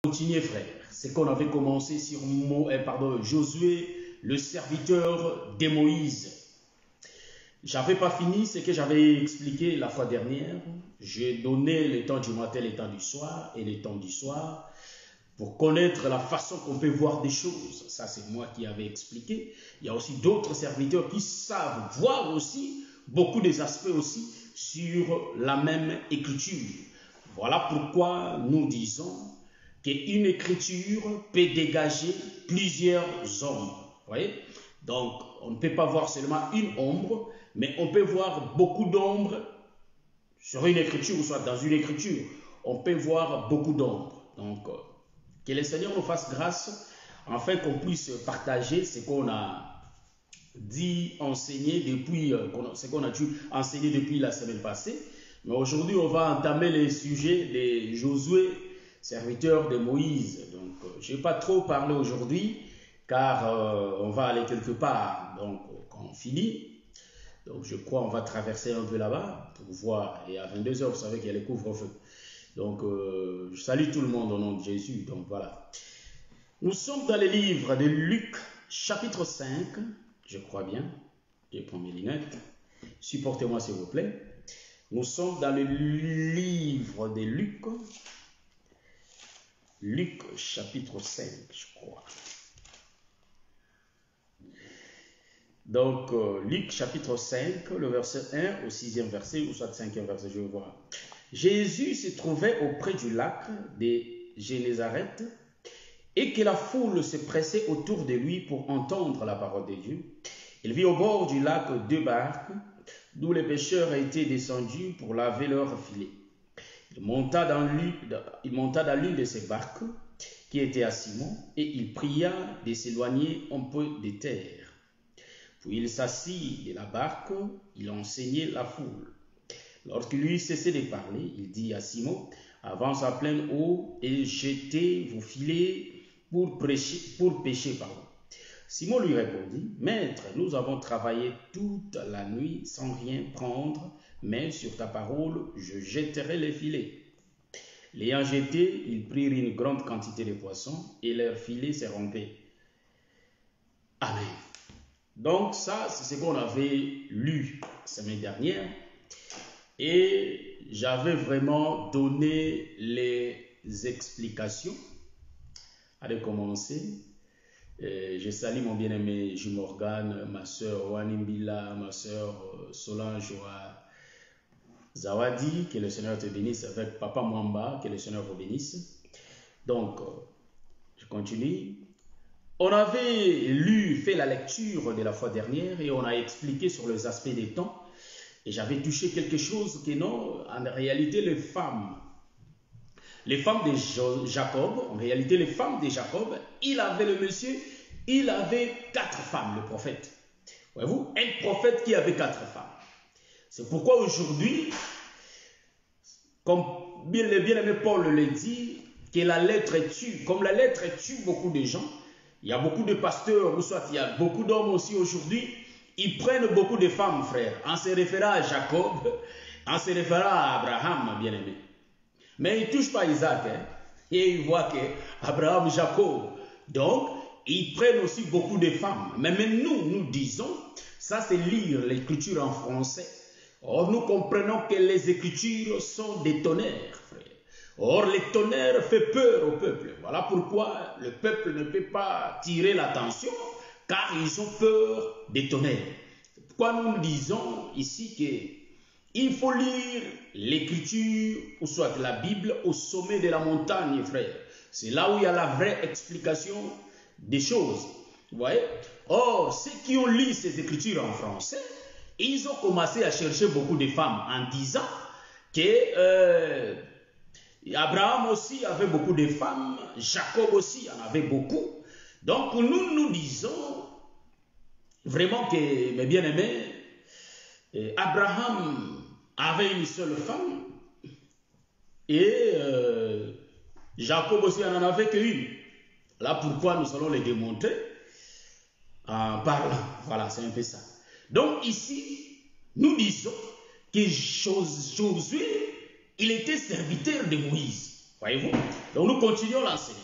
Continuez, frère. C'est qu'on avait commencé sur Josué, le serviteur de Moïse. J'avais pas fini ce que j'avais expliqué la fois dernière. J'ai donné le temps du matin, le temps du soir et le temps du soir pour connaître la façon qu'on peut voir des choses. Ça, c'est moi qui avais expliqué. Il y a aussi d'autres serviteurs qui savent voir aussi beaucoup des aspects aussi sur la même écriture. Voilà pourquoi nous disons qu'une écriture peut dégager plusieurs ombres. Vous voyez? Donc, on ne peut pas voir seulement une ombre, mais on peut voir beaucoup d'ombres sur une écriture, ou soit dans une écriture. On peut voir beaucoup d'ombres. Donc, que le Seigneur nous fasse grâce, afin qu'on puisse partager ce qu'on a dit, enseigné depuis, ce qu'on a dû enseigner depuis la semaine passée. Mais aujourd'hui, on va entamer les sujets de Josué, serviteur de Moïse. Donc, je ne vais pas trop parler aujourd'hui, car on va aller quelque part. Donc, quand on finit, donc je crois qu'on va traverser un peu là-bas pour voir. Et à 22 h, vous savez qu'il y a les couvre-feu. Donc, je salue tout le monde au nom de Jésus. Donc, voilà. Nous sommes dans le livre de Luc, chapitre 5. Je crois bien. Je prends mes lunettes. Supportez-moi, s'il vous plaît. Nous sommes dans le livre de Luc. Luc, chapitre 5, je crois. Donc, Luc, chapitre 5, le verset 1 au 6e verset, ou soit 5e verset, je vais voir. Jésus se trouvait auprès du lac de Génézareth, et que la foule se pressait autour de lui pour entendre la parole de Dieu. Il vit au bord du lac 2 barques, d'où les pêcheurs étaient descendus pour laver leurs filets. Il monta dans l'une de ces barques, qui était à Simon, et il pria de s'éloigner un peu de terre. Puis il s'assit de la barque, il enseignait la foule. Lorsqu'il eut cessé de parler, il dit à Simon, « Avance à pleine eau et jetez vos filets pour pêcher. » Simon lui répondit, « Maître, nous avons travaillé toute la nuit sans rien prendre, mais sur ta parole, je jetterai les filets. » L'ayant jeté, ils prirent une grande quantité de poissons et leurs filets se rompaient. Amen. Donc ça, c'est ce qu'on avait lu la semaine dernière. Et j'avais vraiment donné les explications. Allez commencer. Je salue mon bien-aimé Jim Morgan, ma soeur Wanimbila, ma soeur Solange Zawadi, que le Seigneur te bénisse, avec Papa Mwamba, que le Seigneur vous bénisse. Donc, je continue. On avait fait la lecture de la fois dernière et on a expliqué sur les aspects des temps. Et j'avais touché quelque chose que non, en réalité, les femmes de Jacob, il avait le monsieur, il avait 4 femmes, le prophète. Voyez-vous, un prophète qui avait 4 femmes. C'est pourquoi aujourd'hui, comme le bien-aimé Paul le dit, que la lettre tue. Comme la lettre tue beaucoup de gens, il y a beaucoup de pasteurs, ou soit il y a beaucoup d'hommes aussi aujourd'hui, ils prennent beaucoup de femmes, frère, en se référant à Jacob, en se référant à Abraham, bien-aimé. Mais ils ne touchent pas Isaac, hein, et ils voient que Abraham, Jacob. Donc, ils prennent aussi beaucoup de femmes. Mais même nous disons, ça c'est lire l'écriture en français. Or, nous comprenons que les écritures sont des tonnerres, frère. Or, les tonnerres font peur au peuple. Voilà pourquoi le peuple ne peut pas tirer l'attention, car ils ont peur des tonnerres. C'est pourquoi nous disons ici qu'il faut lire l'écriture, ou soit la Bible, au sommet de la montagne, frère. C'est là où il y a la vraie explication des choses. Vous voyez? Or, ceux qui ont lu ces écritures en français, ils ont commencé à chercher beaucoup de femmes en disant que Abraham aussi avait beaucoup de femmes, Jacob aussi en avait beaucoup. Donc nous disons vraiment que, mes bien-aimés, Abraham avait une seule femme et Jacob aussi en avait qu'une. Là pourquoi nous allons les démontrer en parlant. Voilà, c'est un peu ça. Donc ici, nous disons que Josué, il était serviteur de Moïse. Voyez-vous? Donc nous continuons l'enseignement.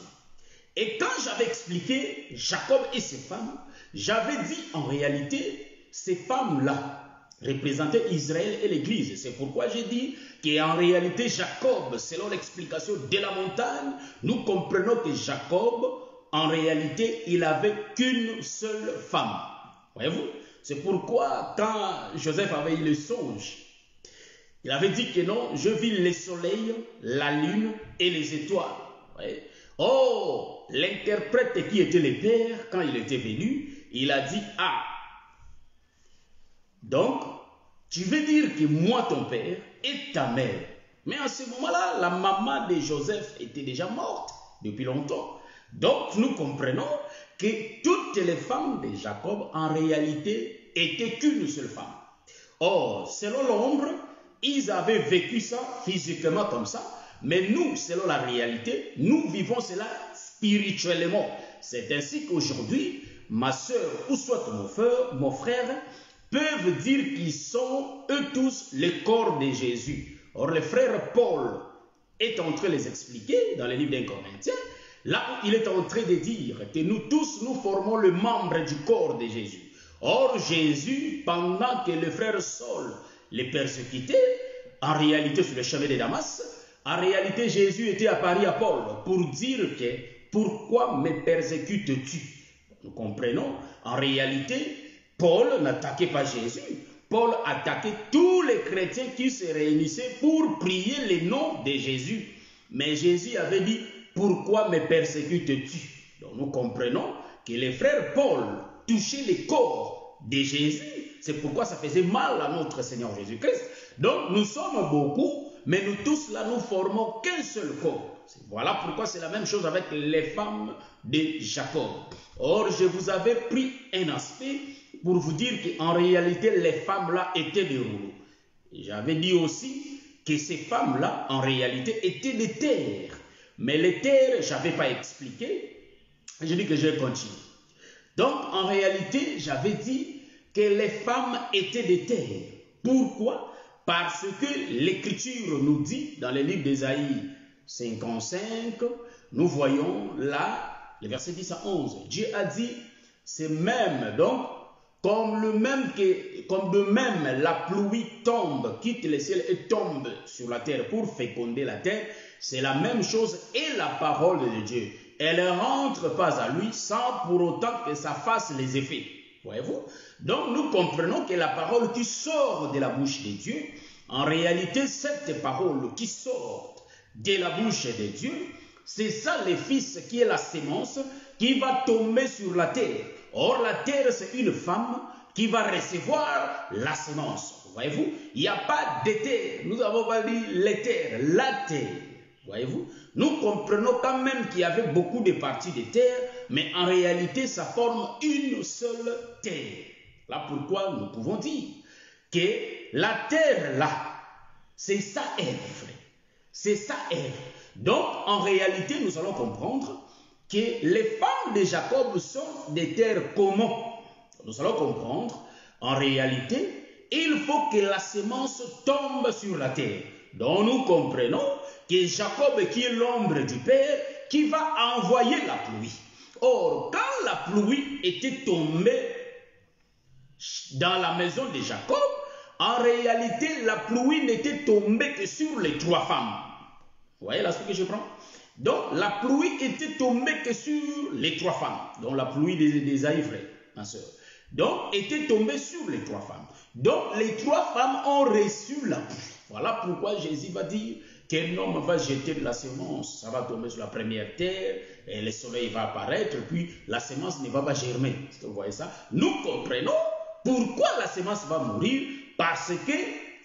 Et quand j'avais expliqué Jacob et ses femmes, j'avais dit en réalité, ces femmes-là représentaient Israël et l'Église. C'est pourquoi j'ai dit qu'en réalité Jacob, selon l'explication de la montagne, nous comprenons que Jacob, en réalité, il n'avait qu'une seule femme. Voyez-vous? C'est pourquoi quand Joseph avait eu le songe, il avait dit que non, je vis le soleil, la lune et les étoiles. Voyez? Oh, l'interprète qui était le père, quand il était venu, il a dit, ah, donc, tu veux dire que moi, ton père, et ta mère. Mais à ce moment-là, la maman de Joseph était déjà morte depuis longtemps. Donc, nous comprenons que toutes les femmes de Jacob, en réalité, étaient qu'une seule femme. Or, selon l'ombre, ils avaient vécu ça physiquement comme ça, mais nous, selon la réalité, nous vivons cela spirituellement. C'est ainsi qu'aujourd'hui, ma soeur ou soit mon frère peuvent dire qu'ils sont eux tous le corps de Jésus. Or, le frère Paul est en train de les expliquer dans le livre d'un Corinthiens, là où il est en train de dire que nous tous, nous formons le membre du corps de Jésus. Or, Jésus, pendant que le frère Saul les persécutait, en réalité sur le chemin de Damas, en réalité Jésus était apparu à Paul pour dire que pourquoi me persécutes-tu? Nous comprenons, en réalité, Paul n'attaquait pas Jésus. Paul attaquait tous les chrétiens qui se réunissaient pour prier le nom de Jésus. Mais Jésus avait dit, pourquoi me persécutes-tu? Donc nous comprenons que les frères Paul touchaient le corps de Jésus. C'est pourquoi ça faisait mal à notre Seigneur Jésus-Christ. Donc nous sommes beaucoup, mais nous tous là, nous formons qu'un seul corps. Voilà pourquoi c'est la même chose avec les femmes de Jacob. Or, je vous avais pris un aspect pour vous dire qu'en réalité, les femmes-là étaient des rouleaux. J'avais dit aussi que ces femmes-là, en réalité, étaient des terres. Mais les terres, je n'avais pas expliqué. J'ai dit que je vais continuer. Donc, en réalité, j'avais dit que les femmes étaient des terres. Pourquoi? Parce que l'Écriture nous dit, dans le livre d'Ésaïe 55, nous voyons là, le verset 10 à 11, Dieu a dit, c'est même, donc, comme de même la pluie tombe, quitte le ciel et tombe sur la terre pour féconder la terre, c'est la même chose et la parole de Dieu. Elle ne rentre pas à lui sans pour autant que ça fasse les effets. Voyez-vous? Donc nous comprenons que la parole qui sort de la bouche de Dieu, en réalité cette parole qui sort de la bouche de Dieu, c'est ça le Fils qui est la sémence qui va tomber sur la terre. Or la terre c'est une femme qui va recevoir la sémence. Voyez-vous? Il n'y a pas d'éther. Nous avons pas dit l'éther, la terre. Voyez-vous? Nous comprenons quand même qu'il y avait beaucoup de parties de terre, mais en réalité ça forme une seule terre. Là pourquoi nous pouvons dire que la terre là, c'est ça Ève. C'est ça Ève. Donc en réalité nous allons comprendre que les femmes de Jacob sont des terres communes. Nous allons comprendre, en réalité, il faut que la sémence tombe sur la terre. Donc nous comprenons que Jacob, qui est l'ombre du Père, qui va envoyer la pluie. Or, quand la pluie était tombée dans la maison de Jacob, en réalité, la pluie n'était tombée que sur les trois femmes. Vous voyez là ce que je prends? Donc, la pluie était tombée que sur les trois femmes. Donc, la pluie des Aïvrés, ma soeur. Donc, était tombée sur les trois femmes. Donc, les trois femmes ont reçu la pluie. Voilà pourquoi Jésus va dire qu'un homme va jeter de la semence. Ça va tomber sur la première terre, et le soleil va apparaître, puis la semence ne va pas germer. Est-ce que vous voyez ça? Nous comprenons pourquoi la semence va mourir, parce que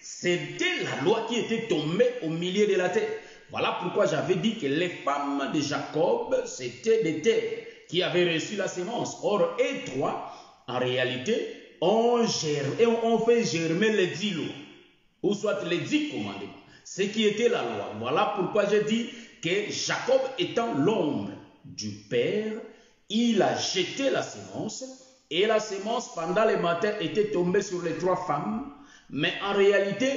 c'était la loi qui était tombée au milieu de la terre. Voilà pourquoi j'avais dit que les femmes de Jacob, c'était des terres qui avaient reçu la semence. Or, eux trois, en réalité, on fait germer les 10 lois, ou soit les 10 commandements, ce qui était la loi. Voilà pourquoi je dis que Jacob étant l'ombre du Père, il a jeté la semence, et la semence pendant le matin était tombée sur les trois femmes, mais en réalité,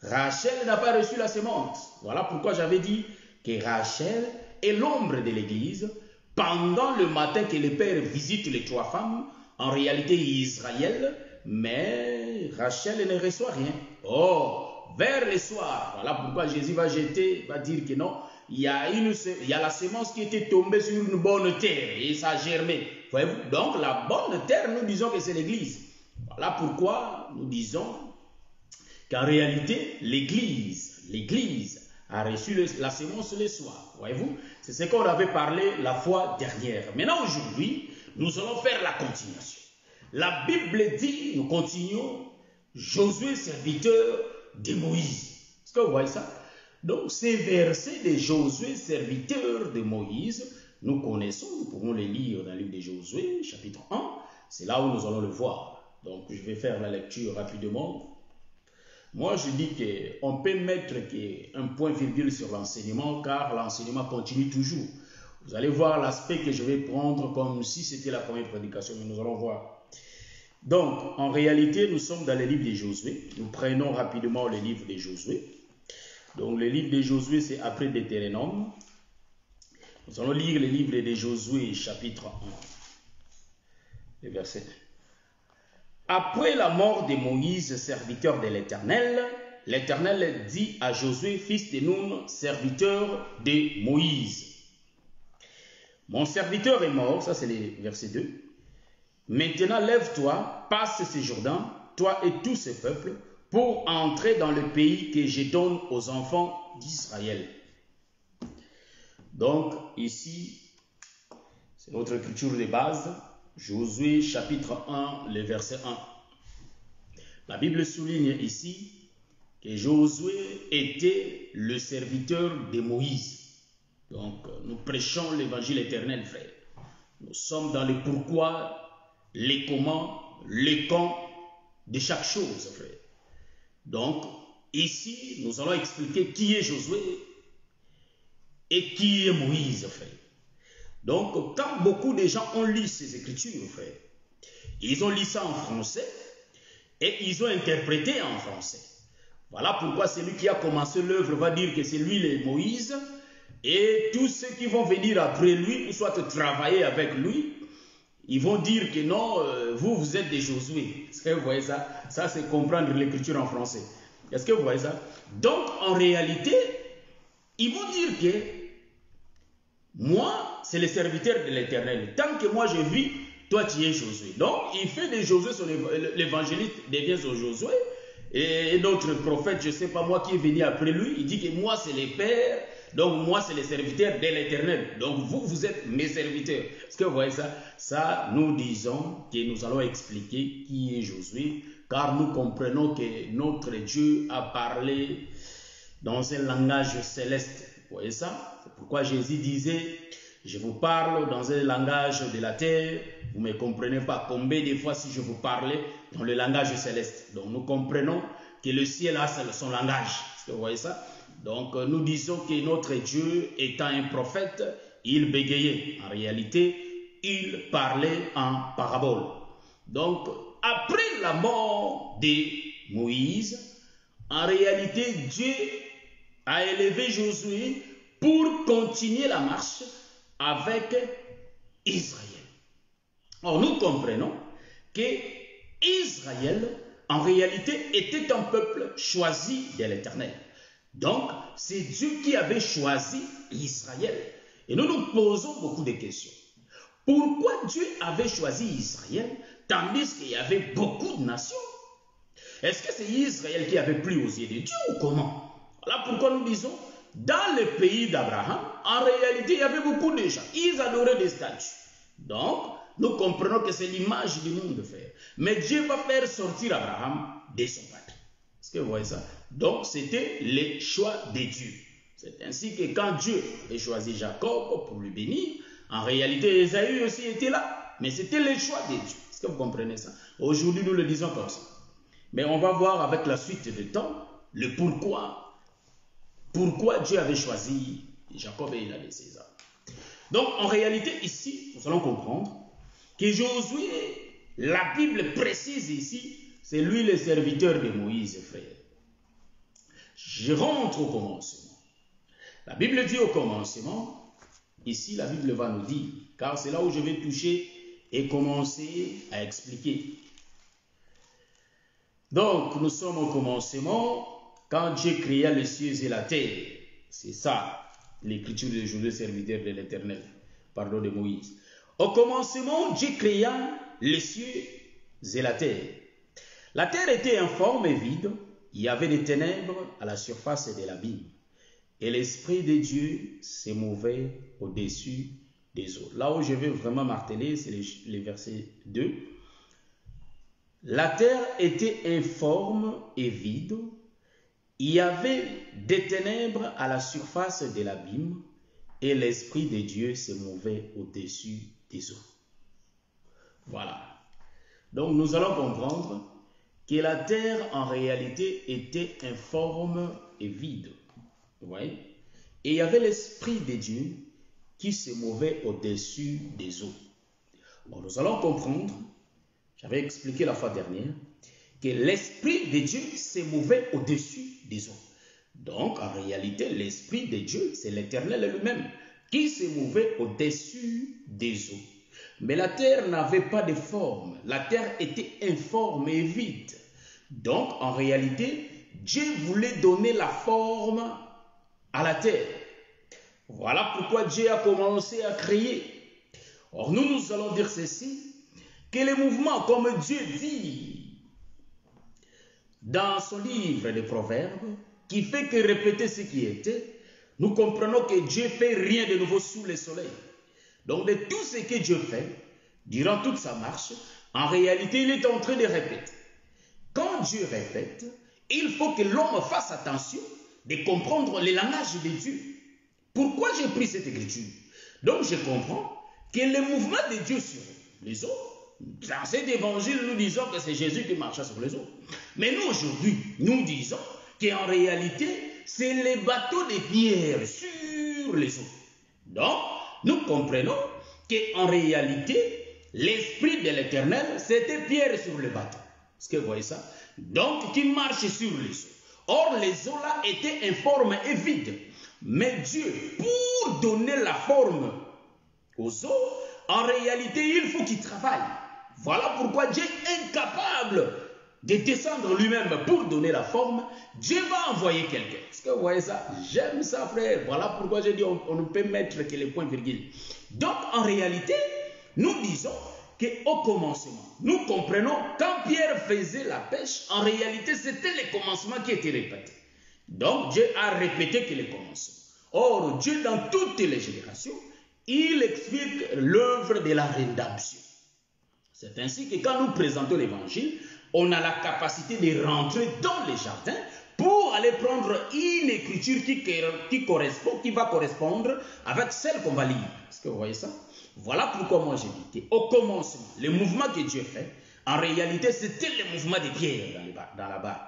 Rachel n'a pas reçu la semence. Voilà pourquoi j'avais dit que Rachel est l'ombre de l'Église. Pendant le matin que le Père visite les 3 femmes, en réalité Israël, mais Rachel ne reçoit rien. Oh, vers le soir, voilà pourquoi Jésus va dire que non, il y a la semence qui était tombée sur une bonne terre et ça a germé. Voyez-vous? Donc la bonne terre, nous disons que c'est l'Église. Voilà pourquoi nous disons qu'en réalité, l'Église a reçu la semence le soir. Voyez-vous? C'est ce qu'on avait parlé la fois dernière. Maintenant, aujourd'hui, nous allons faire la continuation. La Bible dit, nous continuons, Josué, serviteur de Moïse. Est-ce que vous voyez ça? Donc, ces versets de Josué, serviteur de Moïse, nous connaissons, nous pouvons les lire dans le livre de Josué, chapitre 1. C'est là où nous allons le voir. Donc, je vais faire la lecture rapidement. Moi, je dis qu'on peut mettre un point-virgule sur l'enseignement, car l'enseignement continue toujours. Vous allez voir l'aspect que je vais prendre comme si c'était la première prédication, mais nous allons voir. Donc, en réalité, nous sommes dans le livre de Josué. Nous prenons rapidement le livre de Josué. Donc, le livre de Josué, c'est après Deutéronome. Nous allons lire le livre de Josué, chapitre 1, le verset 1. Après la mort de Moïse, serviteur de l'Éternel, l'Éternel dit à Josué, fils de Nun, serviteur de Moïse. Mon serviteur est mort, ça c'est le verset 2. Maintenant lève-toi, passe ce Jourdain, toi et tous ces peuples, pour entrer dans le pays que je donne aux enfants d'Israël. Donc ici, c'est notre écriture de base. Josué chapitre 1, le verset 1. La Bible souligne ici que Josué était le serviteur de Moïse. Donc nous prêchons l'évangile éternel, frère. Nous sommes dans le pourquoi, les comment, les quand de chaque chose, frère. Donc ici, nous allons expliquer qui est Josué et qui est Moïse, frère. Donc, quand beaucoup de gens ont lu ces écritures, frère, ils ont lu ça en français et ils ont interprété en français. Voilà pourquoi celui qui a commencé l'œuvre va dire que c'est lui le Moïse et tous ceux qui vont venir après lui, ou soit travailler avec lui, ils vont dire que non, vous êtes des Josué. Est-ce que vous voyez ça? Ça, c'est comprendre l'écriture en français. Est-ce que vous voyez ça? Donc, en réalité, ils vont dire que moi, c'est le serviteur de l'Éternel. Tant que moi je vis, toi tu es Josué. Donc, il fait de Josué, l'évangéliste devient son Josué. Et notre prophète, je ne sais pas moi qui est venu après lui, il dit que moi c'est le Père, donc moi c'est le serviteur de l'Éternel. Donc vous êtes mes serviteurs. Est-ce que vous voyez ça? Ça, nous disons que nous allons expliquer qui est Josué, car nous comprenons que notre Dieu a parlé dans un langage céleste. Vous voyez ça? C'est pourquoi Jésus disait, je vous parle dans un langage de la terre, vous ne me comprenez pas. Combien de fois si je vous parlais dans le langage céleste? Donc nous comprenons que le ciel a son langage. Est-ce que vous voyez ça? Donc nous disons que notre Dieu étant un prophète, il bégayait. En réalité, il parlait en parabole. Donc après la mort de Moïse, en réalité Dieu a élevé Josué pour continuer la marche avec Israël. Or, nous comprenons que Israël, en réalité, était un peuple choisi de l'Éternel. Donc, c'est Dieu qui avait choisi Israël. Et nous nous posons beaucoup de questions. Pourquoi Dieu avait choisi Israël, tandis qu'il y avait beaucoup de nations? Est-ce que c'est Israël qui avait plu aux yeux de Dieu ou comment? Voilà pourquoi nous disons, dans le pays d'Abraham, en réalité, il y avait beaucoup de gens. Ils adoraient des statues. Donc, nous comprenons que c'est l'image du monde, frère. Mais Dieu va faire sortir Abraham de son patrie. Est-ce que vous voyez ça? Donc, c'était le choix de Dieu. C'est ainsi que quand Dieu avait choisi Jacob pour lui bénir, en réalité, Ésaü aussi était là. Mais c'était le choix de Dieu. Est-ce que vous comprenez ça? Aujourd'hui, nous le disons comme ça. Mais on va voir avec la suite du temps le pourquoi. Pourquoi Dieu avait choisi Jacob et il a laissé Ésaü. Donc, en réalité, ici, nous allons comprendre que Josué, la Bible précise ici, c'est lui le serviteur de Moïse, frère. Je rentre au commencement. La Bible dit au commencement, ici la Bible va nous dire, car c'est là où je vais toucher et commencer à expliquer. Donc, nous sommes au commencement, quand Dieu créa les cieux et la terre. C'est ça, l'écriture de Josué, serviteur de l'Éternel, pardon de Moïse. Au commencement, Dieu créa les cieux et la terre. La terre était informe et vide, il y avait des ténèbres à la surface de l'abîme. Et l'Esprit de Dieu se mouvait au-dessus des eaux. Là où je vais vraiment marteler, c'est les versets 2. La terre était informe et vide. Il y avait des ténèbres à la surface de l'abîme et l'Esprit de Dieu se mouvait au-dessus des eaux. Voilà. Donc nous allons comprendre que la terre en réalité était informe et vide. Vous voyez? Et il y avait l'Esprit de Dieu qui se mouvait au-dessus des eaux. Bon, nous allons comprendre, j'avais expliqué la fois dernière, que l'Esprit de Dieu se mouvait au-dessus des eaux. Donc, en réalité, l'Esprit de Dieu, c'est l'Éternel lui-même qui se mouvait au-dessus des eaux. Mais la terre n'avait pas de forme. La terre était informe et vide. Donc, en réalité, Dieu voulait donner la forme à la terre. Voilà pourquoi Dieu a commencé à créer. Or, nous allons dire ceci, que les mouvements, comme Dieu dit dans son livre des Proverbes, qui fait que répéter ce qui était, nous comprenons que Dieu fait rien de nouveau sous le soleil. Donc, de tout ce que Dieu fait, durant toute sa marche, en réalité, il est en train de répéter. Quand Dieu répète, il faut que l'homme fasse attention de comprendre le langage de Dieu. Pourquoi j'ai pris cette écriture? Donc je comprends que le mouvement de Dieu sur les eaux, dans cet évangile, nous disons que c'est Jésus qui marchait sur les eaux. Mais nous aujourd'hui, nous disons qu'en réalité, c'est les bateaux de pierre sur les eaux. Donc, nous comprenons qu'en réalité, l'Esprit de l'Éternel, c'était Pierre sur le bateau. Est-ce que vous voyez ça? Donc, qui marche sur les eaux. Or, les eaux là étaient informes et vides. Mais Dieu, pour donner la forme aux eaux, en réalité, il faut qu'il travaille. Voilà pourquoi Dieu est incapable de descendre lui-même pour donner la forme. Dieu va envoyer quelqu'un. Est-ce que vous voyez ça? J'aime ça, frère. Voilà pourquoi j'ai dit on ne peut mettre que les points virgules. Donc, en réalité, nous disons qu'au commencement, nous comprenons, quand Pierre faisait la pêche, en réalité, c'était le commencement qui était répété. Donc, Dieu a répété que le commencement. Or, Dieu, dans toutes les générations, il explique l'œuvre de la rédemption. C'est ainsi que quand nous présentons l'évangile, on a la capacité de rentrer dans les jardins pour aller prendre une écriture qui va correspondre avec celle qu'on va lire. Est-ce que vous voyez ça? Voilà pourquoi moi j'ai dit qu'au commencement, le mouvement que Dieu fait, en réalité, c'était le mouvement des pierres dans la barque.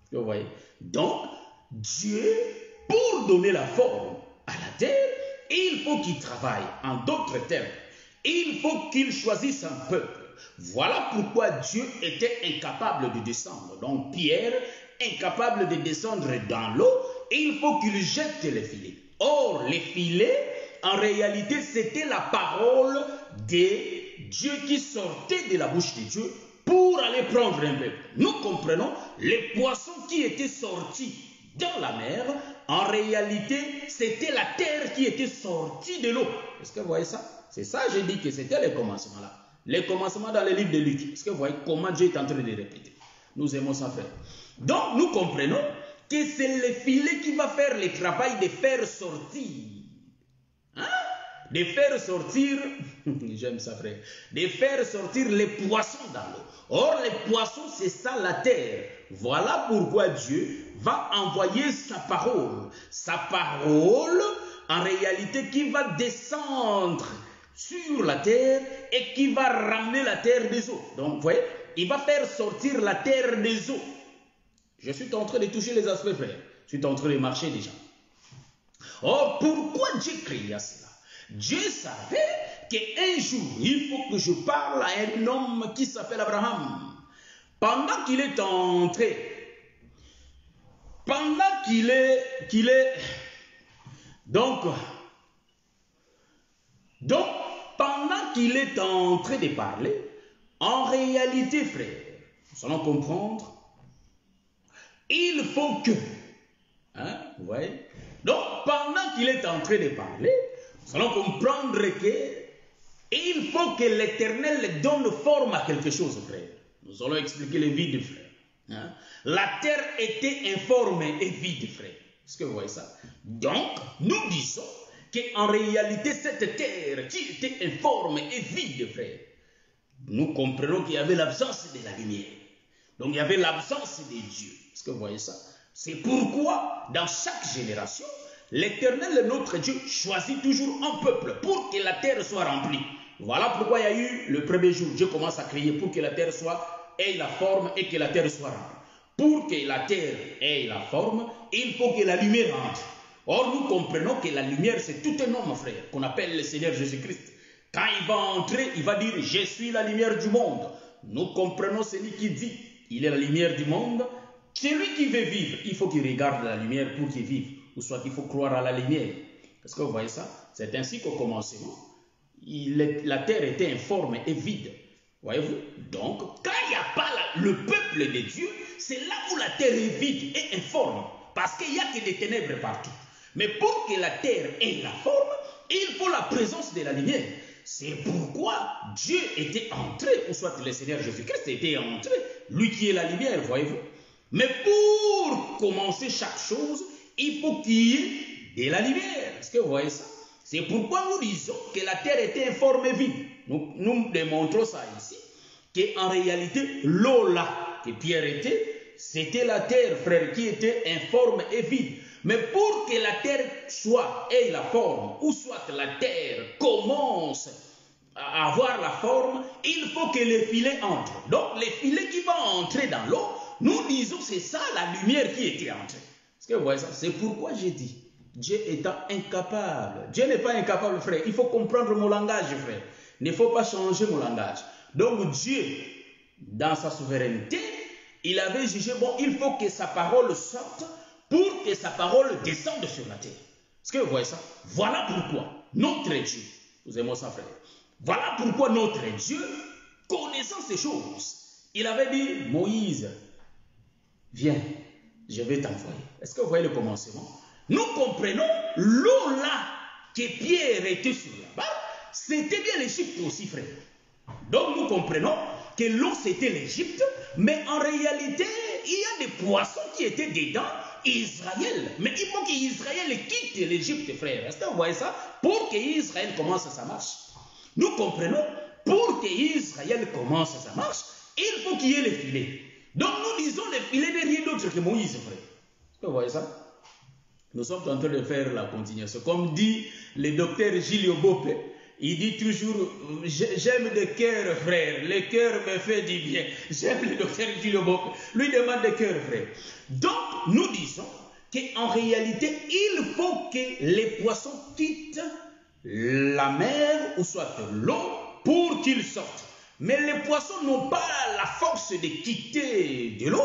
Est-ce que vous voyez? Donc, Dieu, pour donner la forme à la terre, il faut qu'il travaille. En d'autres termes, il faut qu'il choisisse un peuple. Voilà pourquoi Dieu était incapable de descendre. Donc Pierre, incapable de descendre dans l'eau, il faut qu'il jette les filets. Or, les filets, en réalité, c'était la parole de Dieu qui sortait de la bouche de Dieu pour aller prendre un peuple. Nous comprenons, les poissons qui étaient sortis dans la mer, en réalité, c'était la terre qui était sortie de l'eau. Est-ce que vous voyez ça? C'est ça, j'ai dit que c'était le commencement là. Le commencement dans le livre de Luc. Est-ce que vous voyez comment Dieu est en train de répéter? Nous aimons ça faire. Donc, nous comprenons que c'est le filet qui va faire le travail de faire sortir. Hein? De faire sortir, j'aime ça frère, de faire sortir les poissons dans l'eau. Or, les poissons, c'est ça la terre. Voilà pourquoi Dieu va envoyer sa parole. Sa parole, en réalité, qui va descendre sur la terre et qui va ramener la terre des eaux. Donc, vous voyez, il va faire sortir la terre des eaux. Je suis en train de toucher les aspects, frère. Je suis en train de marcher déjà. Or, pourquoi Dieu créa cela? Dieu savait qu'un jour, il faut que je parle à un homme qui s'appelle Abraham. Pendant qu'il est entré, pendant qu'il est Donc, pendant qu'il est en train de parler, en réalité, frère, nous allons comprendre, il faut que, hein, vous voyez, donc pendant qu'il est en train de parler, nous allons comprendre que il faut que l'Éternel donne forme à quelque chose, frère. Nous allons expliquer le vide, frère. Hein? La terre était informe et vide, frère. Est-ce que vous voyez ça? Donc, nous disons qu'en réalité, cette terre qui était informe et vide, frère, nous comprenons qu'il y avait l'absence de la lumière. Donc, il y avait l'absence de Dieu. Est-ce que vous voyez ça? C'est pourquoi, dans chaque génération, l'Éternel, notre Dieu, choisit toujours un peuple pour que la terre soit remplie. Voilà pourquoi il y a eu le premier jour, Dieu commence à crier pour que la terre ait la forme et que la terre soit remplie. Pour que la terre ait la forme, il faut que la lumière entre. Or, nous comprenons que la lumière, c'est tout un homme, frère, qu'on appelle le Seigneur Jésus-Christ. Quand il va entrer, il va dire, je suis la lumière du monde. Nous comprenons celui qui dit, il est la lumière du monde. Celui qui veut vivre, il faut qu'il regarde la lumière pour qu'il vive. Ou soit qu'il faut croire à la lumière. Est-ce que vous voyez ça? C'est ainsi qu'au commencement, la terre était informe et vide. Voyez-vous? Donc, quand il n'y a pas le peuple de Dieu, c'est là où la terre est vide et informe. Parce qu'il n'y a que des ténèbres partout. Mais pour que la terre ait la forme, il faut la présence de la lumière. C'est pourquoi Dieu était entré, ou soit le Seigneur Jésus-Christ était entré, lui qui est la lumière, voyez-vous. Mais pour commencer chaque chose, il faut qu'il y ait de la lumière. Est-ce que vous voyez ça? C'est pourquoi nous disons que la terre était informe et vide. Nous démontrons ça ici, qu'en réalité, l'eau là que Pierre était, c'était la terre, frère, qui était informe et vide. Mais pour que la terre ait la forme, ou soit la terre commence à avoir la forme, il faut que les filets entrent. Donc les filets qui vont entrer dans l'eau, nous disons c'est ça la lumière qui était entrée. Est-ce que vous voyez ça? C'est pourquoi j'ai dit, Dieu étant incapable. Dieu n'est pas incapable, frère. Il faut comprendre mon langage, frère. Il ne faut pas changer mon langage. Donc Dieu, dans sa souveraineté, il avait jugé, bon, il faut que sa parole sorte pour que sa parole descende sur la terre. Est-ce que vous voyez ça? Voilà pourquoi notre Dieu, vous aimez ça, frère, voilà pourquoi notre Dieu, connaissant ces choses, il avait dit, Moïse, viens, je vais t'envoyer. Est-ce que vous voyez le commencement? Nous comprenons l'eau là que Pierre était sur la barque, c'était bien l'Égypte aussi, frère. Donc nous comprenons que l'eau c'était l'Égypte, mais en réalité, il y a des poissons qui étaient dedans, Israël. Mais il faut qu'Israël quitte l'Égypte, frère. Est-ce que vous voyez ça? Pour qu'Israël commence sa marche. Nous comprenons, pour qu'Israël commence sa marche, il faut qu'il y ait les filets. Donc nous disons les filets n'est rien d'autre que Moïse, frère. Est-ce que vous voyez ça? Nous sommes en train de faire la continuation. Comme dit le docteur Gilles Bope, il dit toujours, j'aime de cœur, frère. Le cœur me fait du bien. J'aime le docteur Gilles Bope. Lui demande de cœur, frère. Donc, nous disons qu'en réalité, il faut que les poissons quittent la mer ou soit l'eau pour qu'ils sortent. Mais les poissons n'ont pas la force de quitter de l'eau,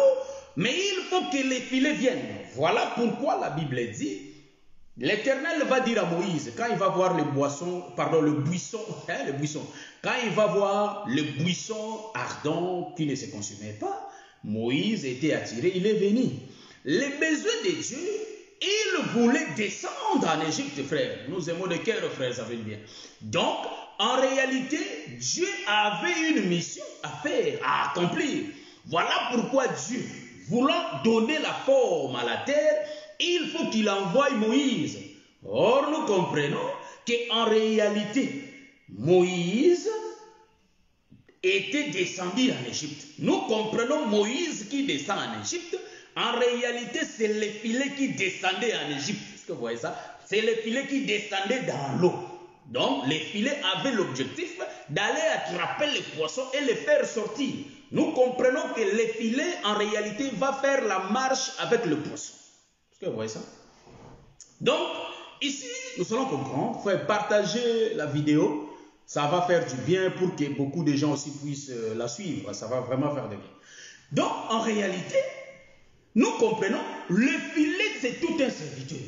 mais il faut que les filets viennent. Voilà pourquoi la Bible dit, l'Éternel va dire à Moïse, quand il va voir le buisson, quand il va voir le buisson ardent qui ne se consumait pas, Moïse était attiré, il est venu. Les besoins de Dieu, il voulait descendre en Égypte, frère. Nous aimons de cœur, frère, ça veut bien. Donc, en réalité, Dieu avait une mission à faire, à accomplir. Voilà pourquoi Dieu, voulant donner la forme à la terre, il faut qu'il envoie Moïse. Or, nous comprenons qu'en réalité, Moïse était descendu en Égypte. Nous comprenons Moïse qui descend en Égypte. En réalité, c'est les filets qui descendaient en Égypte. Est-ce que vous voyez ça? C'est les filets qui descendaient dans l'eau. Donc, les filets avaient l'objectif d'aller attraper les poissons et les faire sortir. Nous comprenons que les filets, en réalité, va faire la marche avec le poisson. Est-ce que vous voyez ça? Donc, ici, nous allons comprendre, il faut partager la vidéo. Ça va faire du bien pour que beaucoup de gens aussi puissent la suivre. Ça va vraiment faire du bien. Donc, en réalité, nous comprenons, le filet, c'est tout un serviteur.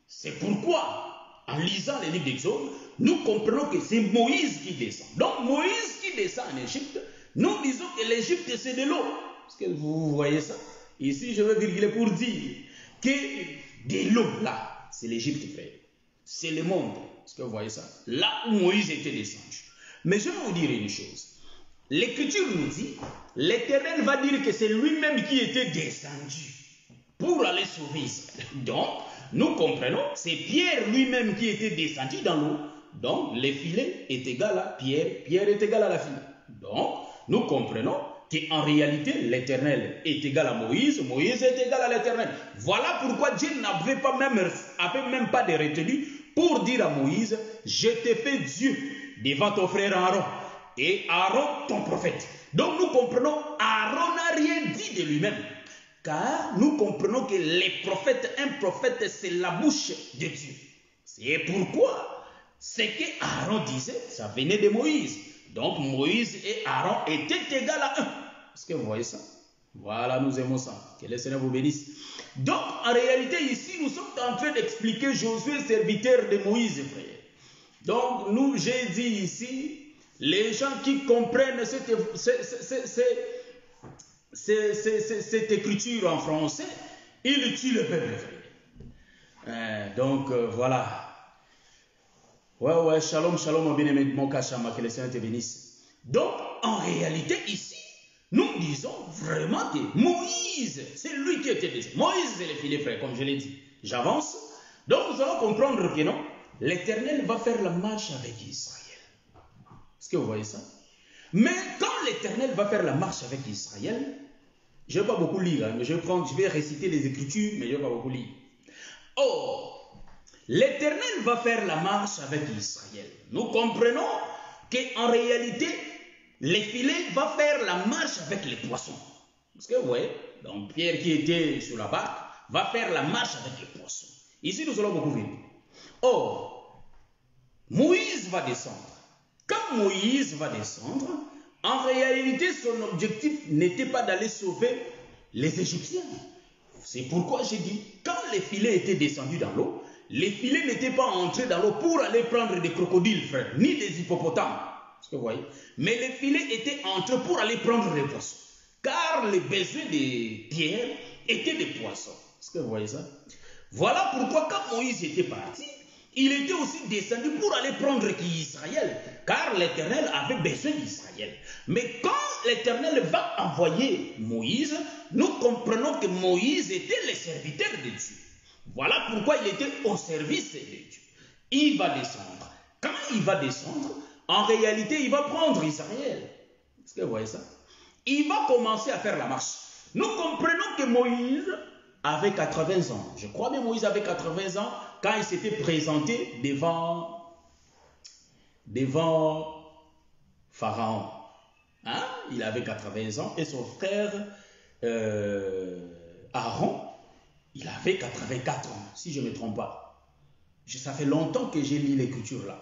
C'est pourquoi en lisant les livres d'Exode, nous comprenons que c'est Moïse qui descend. Donc Moïse qui descend en Égypte, nous disons que l'Égypte c'est de l'eau. Est-ce que vous voyez ça? Ici je veux virguler pour dire que de l'eau là, c'est l'Égypte frère. C'est le monde. Est-ce que vous voyez ça? Là où Moïse était descendu. Mais je vais vous dire une chose. L'Écriture nous dit, l'Éternel va dire que c'est lui-même qui était descendu pour aller sauver Israël. Donc, nous comprenons, c'est Pierre lui-même qui était descendu dans l'eau. Donc, le filet est égal à Pierre, Pierre est égal à la filet. Donc, nous comprenons qu'en réalité, l'Éternel est égal à Moïse, Moïse est égal à l'Éternel. Voilà pourquoi Dieu n'avait même pas de retenue pour dire à Moïse, je t'ai fait Dieu devant ton frère Aaron, et Aaron ton prophète. Donc nous comprenons, Aaron n'a rien dit de lui-même. Car nous comprenons que les prophètes, un prophète, c'est la bouche de Dieu. C'est pourquoi ce que Aaron disait, ça venait de Moïse. Donc Moïse et Aaron étaient égaux à un. Est-ce que vous voyez ça? Voilà, nous aimons ça. Que le Seigneur vous bénisse. Donc en réalité ici, nous sommes en train d'expliquer Josué, serviteur de Moïse, frère. Donc nous, j'ai dit ici, les gens qui comprennent cette écriture en français, ils tuent le peuple. Donc voilà. Ouais, shalom, shalom, bien-aimé, mon kachama, que le Seigneur te bénisse. Donc en réalité ici, nous disons vraiment que Moïse, c'est lui qui était descendu. Moïse, c'est le filet frère, comme je l'ai dit. J'avance. Donc nous allons comprendre que non, l'Éternel va faire la marche avec Israël. Est-ce que vous voyez ça? Mais quand l'Éternel va faire la marche avec Israël, je ne vais pas beaucoup lire, hein, mais je vais réciter les Écritures, mais je ne vais pas beaucoup lire. Or, l'Éternel va faire la marche avec Israël. Nous comprenons qu'en réalité, le filet va faire la marche avec les poissons. Est-ce que vous voyez? Donc Pierre qui était sur la barque va faire la marche avec les poissons. Ici, nous allons beaucoup vite. Or, Moïse va descendre. Quand Moïse va descendre, en réalité, son objectif n'était pas d'aller sauver les Égyptiens. C'est pourquoi j'ai dit, quand les filets étaient descendus dans l'eau, les filets n'étaient pas entrés dans l'eau pour aller prendre des crocodiles, frère, ni des hippopotames. Est-ce que vous voyez? Mais les filets étaient entrés pour aller prendre des poissons. Car les besoins de Pierre étaient des poissons. Est-ce que vous voyez ça? Voilà pourquoi quand Moïse était parti, il était aussi descendu pour aller prendre Israël, car l'Éternel avait besoin d'Israël. Mais quand l'Éternel va envoyer Moïse, nous comprenons que Moïse était le serviteur de Dieu. Voilà pourquoi il était au service de Dieu. Il va descendre. Quand il va descendre, en réalité, il va prendre Israël. Est-ce que vous voyez ça? Il va commencer à faire la marche. Nous comprenons que Moïse avait 80 ans. Je crois bien Moïse avait 80 ans quand il s'était présenté devant Pharaon. Hein? Il avait 80 ans et son frère Aaron, il avait 84 ans, si je ne me trompe pas. Ça fait longtemps que j'ai lu l'écriture là.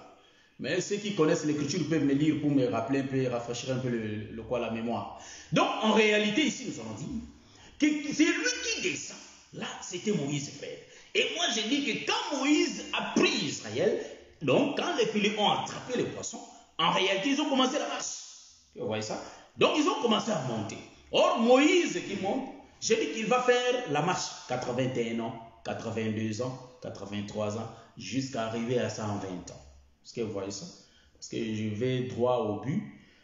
Mais ceux qui connaissent l'écriture peuvent me lire pour me rappeler un peu, rafraîchir un peu la mémoire. Donc en réalité ici nous allons dire que c'est lui qui descend. Là c'était Moïse frère. Et moi j'ai dit que quand Moïse a pris Israël, donc quand les filets ont attrapé les poissons, en réalité ils ont commencé la marche. Vous voyez ça? Donc ils ont commencé à monter. Or Moïse qui monte, j'ai dit qu'il va faire la marche 81 ans, 82 ans, 83 ans, jusqu'à arriver à 120 ans. Est-ce que vous voyez ça? Parce que je vais droit au but.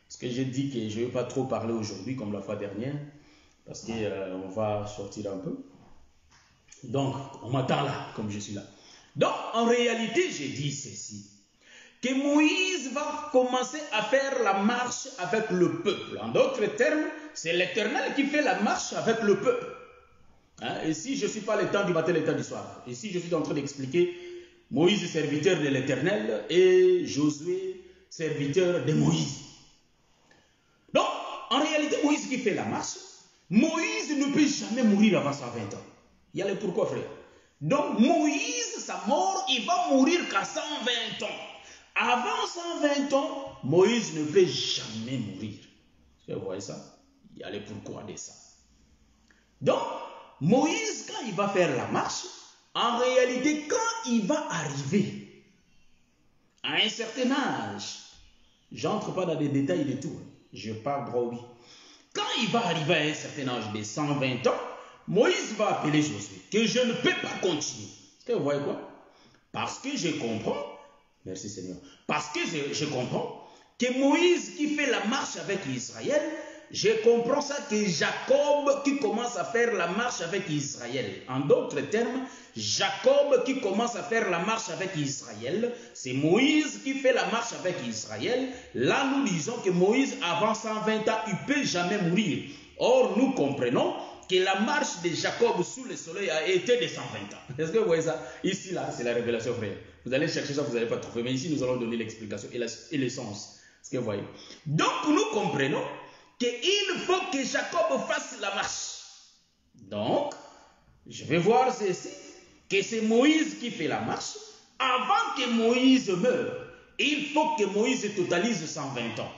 Parce que j'ai dit que je ne vais pas trop parler aujourd'hui comme la fois dernière. Parce qu'on va sortir un peu. Donc, on m'attend là, comme je suis là. Donc, en réalité, j'ai dit ceci. Que Moïse va commencer à faire la marche avec le peuple. En d'autres termes, c'est l'Éternel qui fait la marche avec le peuple. Hein? Et si je ne suis pas le temps du matin, le temps du soir. Ici, je suis en train d'expliquer Moïse, serviteur de l'Éternel, et Josué, serviteur de Moïse. Donc, en réalité, Moïse qui fait la marche, Moïse ne peut jamais mourir avant 120 ans. Il y a le pourquoi, frère. Donc, Moïse, sa mort, il va mourir qu'à 120 ans. Avant 120 ans, Moïse ne peut jamais mourir. Vous voyez ça? Il y a le pourquoi de ça. Donc, Moïse, quand il va faire la marche, en réalité, quand il va arriver à un certain âge, j'entre pas dans les détails de tout, je parle droit au but. Quand il va arriver à un certain âge de 120 ans, Moïse va appeler Josué, que je ne peux pas continuer. Est-ce que vous voyez quoi? Parce que je comprends, merci Seigneur, parce que je comprends que Moïse qui fait la marche avec Israël, je comprends ça que Jacob qui commence à faire la marche avec Israël. En d'autres termes, Jacob qui commence à faire la marche avec Israël, c'est Moïse qui fait la marche avec Israël. Là, nous disons que Moïse, avant 120 ans, il ne peut jamais mourir. Or, nous comprenons que la marche de Jacob sous le soleil a été de 120 ans. Est-ce que vous voyez ça? Ici, là, c'est la révélation, frère. Vous allez chercher ça, vous n'allez pas trouver. Mais ici, nous allons donner l'explication et le sens. Est-ce que vous voyez? Donc, nous comprenons qu'il faut que Jacob fasse la marche. Donc, je vais voir ceci, que c'est Moïse qui fait la marche. Avant que Moïse meure, il faut que Moïse totalise 120 ans.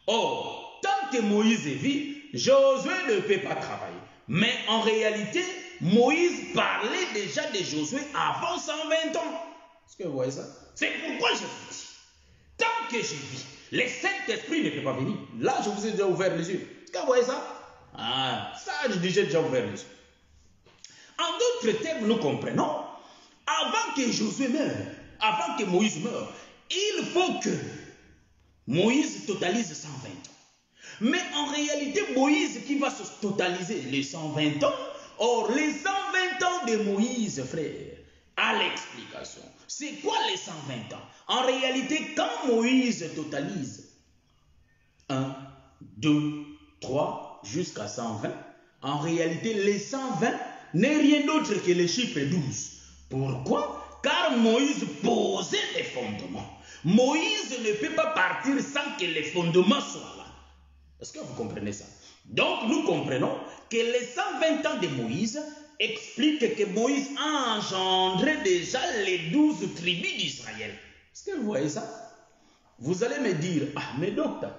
Or, tant que Moïse vit, Josué ne peut pas travailler. Mais en réalité, Moïse parlait déjà de Josué avant 120 ans. Est-ce que vous voyez ça? C'est pourquoi je vous dis, tant que je vis, le Saint-Esprit ne peut pas venir. Là, je vous ai déjà ouvert les yeux. Est-ce que vous voyez ça? Ah, ça, je dis, j'ai déjà ouvert les yeux. En d'autres termes, nous comprenons, avant que Josué meure, avant que Moïse meure, il faut que Moïse totalise 120 ans. Mais en réalité, Moïse qui va se totaliser les 120 ans, or les 120 ans de Moïse, frère, à l'explication. C'est quoi les 120 ans? En réalité, quand Moïse totalise 1, 2, 3, jusqu'à 120, en réalité, les 120 n'est rien d'autre que le chiffre 12. Pourquoi? Car Moïse posait les fondements. Moïse ne peut pas partir sans que les fondements soient là. Est-ce que vous comprenez ça? Donc, nous comprenons que les 120 ans de Moïse expliquent que Moïse a engendré déjà les 12 tribus d'Israël. Est-ce que vous voyez ça? Vous allez me dire, ah, mais docteur,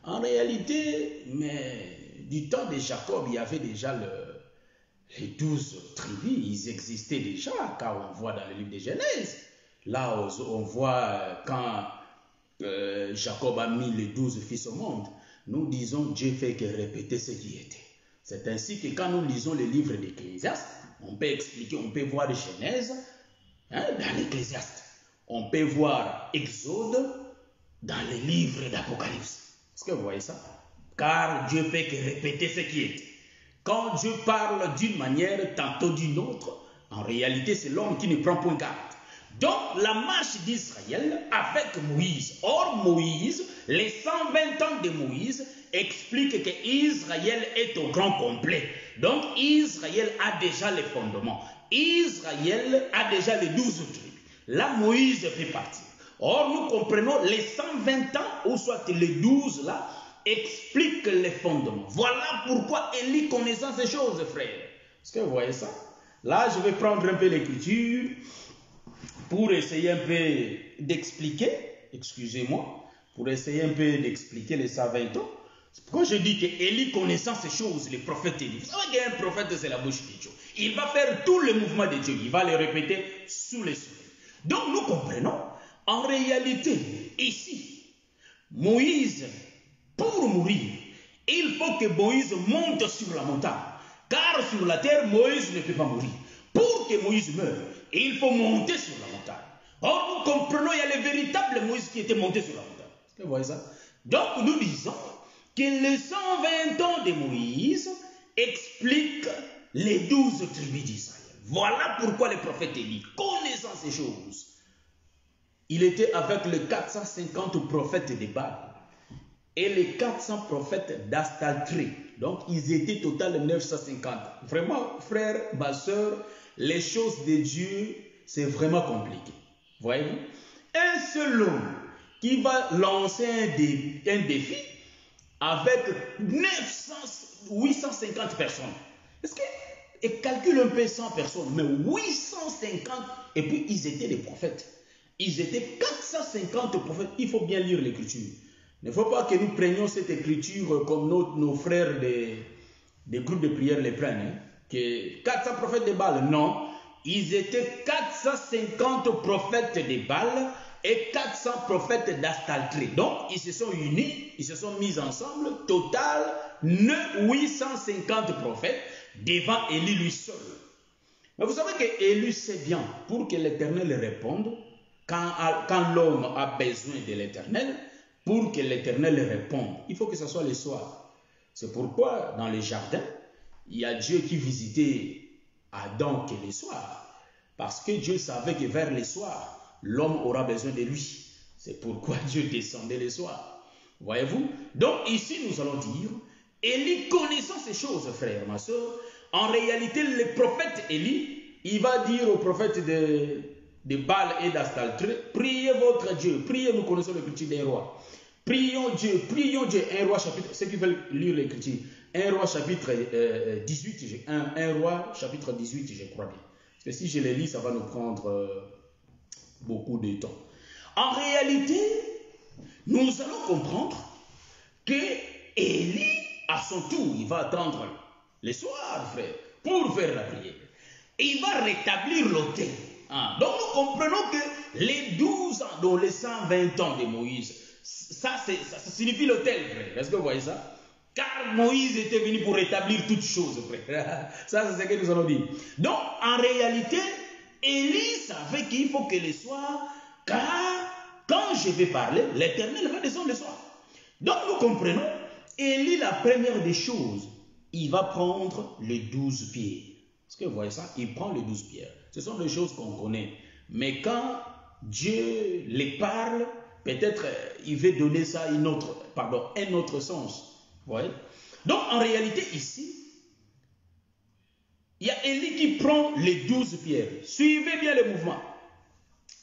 en réalité, mais du temps de Jacob, il y avait déjà les 12 tribus, ils existaient déjà, car on voit dans le livre de Genèse. Là, on voit quand Jacob a mis les 12 fils au monde. Nous disons, Dieu fait que répéter ce qui était. C'est ainsi que quand nous lisons les livres d'Ecclésiaste, on peut expliquer, on peut voir Genèse dans l'Ecclésiaste. On peut voir Exode dans les livres d'Apocalypse. Est-ce que vous voyez ça? Car Dieu fait que répéter ce qui était. Quand Dieu parle d'une manière, tantôt d'une autre, en réalité, c'est l'homme qui ne prend point garde. Donc, la marche d'Israël avec Moïse. Or, Moïse, les 120 ans de Moïse expliquent qu'Israël est au grand complet. Donc, Israël a déjà les fondements. Israël a déjà les 12 tribus. Là, Moïse fait partir. Or, nous comprenons les 120 ans, ou soit les 12 là, expliquent les fondements. Voilà pourquoi Élie connaissant ces choses, frère. Est-ce que vous voyez ça? Là, je vais prendre un peu l'écriture pour essayer un peu d'expliquer, excusez-moi, pour essayer un peu d'expliquer les 120 ans. C'est pourquoi je dis qu'Élie connaissant ces choses, le prophète Élie, vous savez qu'un prophète c'est la bouche de Dieu. Il va faire tout le mouvement de Dieu, il va les répéter sous les soleils. Donc nous comprenons, en réalité, ici, Moïse, pour mourir, il faut que Moïse monte sur la montagne. Car sur la terre, Moïse ne peut pas mourir. Pour que Moïse meure, il faut monter sur la montagne. Or, nous comprenons, il y a le véritable Moïse qui était monté sur la montagne. Est-ce que vous voyez ça? Donc, nous disons que les 120 ans de Moïse expliquent les 12 tribus d'Israël. Voilà pourquoi le prophète Élie, connaissant ces choses, il était avec les 450 prophètes de Baal et les 400 prophètes d'Astaltré. Donc, ils étaient total 950. Vraiment, frère, ma soeur, les choses de Dieu, c'est vraiment compliqué. Voyez-vous? Un seul homme qui va lancer un défi avec 850 personnes. Est-ce que, et calcule un peu 100 personnes, mais 850, et puis ils étaient des prophètes. Ils étaient 450 prophètes. Il faut bien lire l'écriture. Il ne faut pas que nous prenions cette écriture comme nos frères des groupes de prière les prennent. Hein? Que 400 prophètes de Baal, non. Ils étaient 450 prophètes de Baal et 400 prophètes d'Astaltré. Donc, ils se sont unis, ils se sont mis ensemble, total 850 prophètes devant Élie lui seul. Mais vous savez que Élie sait bien, pour que l'Éternel réponde, quand l'homme a besoin de l'Éternel, pour que l'Éternel réponde, il faut que ce soit le soir. C'est pourquoi, dans les jardins, il y a Dieu qui visitait Adam que le soir. Parce que Dieu savait que vers le soir, l'homme aura besoin de lui. C'est pourquoi Dieu descendait le soir. Voyez-vous? Donc ici, nous allons dire, Élie connaissant ces choses, frère, ma soeur, en réalité, le prophète Élie, il va dire au prophète de Baal et d'Astaltré, priez votre Dieu, priez, nous connaissons l'écriture des rois. Prions Dieu, 1 roi chapitre, ceux qui veulent lire l'écriture, 1 roi chapitre 18, 1 roi chapitre 18, je crois bien. Parce que si je les lis, ça va nous prendre beaucoup de temps. En réalité, nous allons comprendre que Élie, à son tour, il va attendre le soir, frère, pour faire la prière. Et il va rétablir l'autel. Donc nous comprenons que les 12 ans, dont les 120 ans de Moïse, ça signifie l'autel, frère. Est-ce que vous voyez ça? Car Moïse était venu pour rétablir toutes choses, frère. Ça, c'est ce que nous allons dire. Donc, en réalité, Élie savait qu'il faut que le soir, car quand je vais parler, l'Éternel va descendre le soir. Donc, nous comprenons, Élie, la première des choses, il va prendre les 12 pierres. Est-ce que vous voyez ça? Il prend les 12 pierres. Ce sont des choses qu'on connaît. Mais quand Dieu les parle, peut-être il veut donner ça un autre sens. Vous voyez? Donc en réalité ici, il y a Élie qui prend les 12 pierres. Suivez bien le mouvement.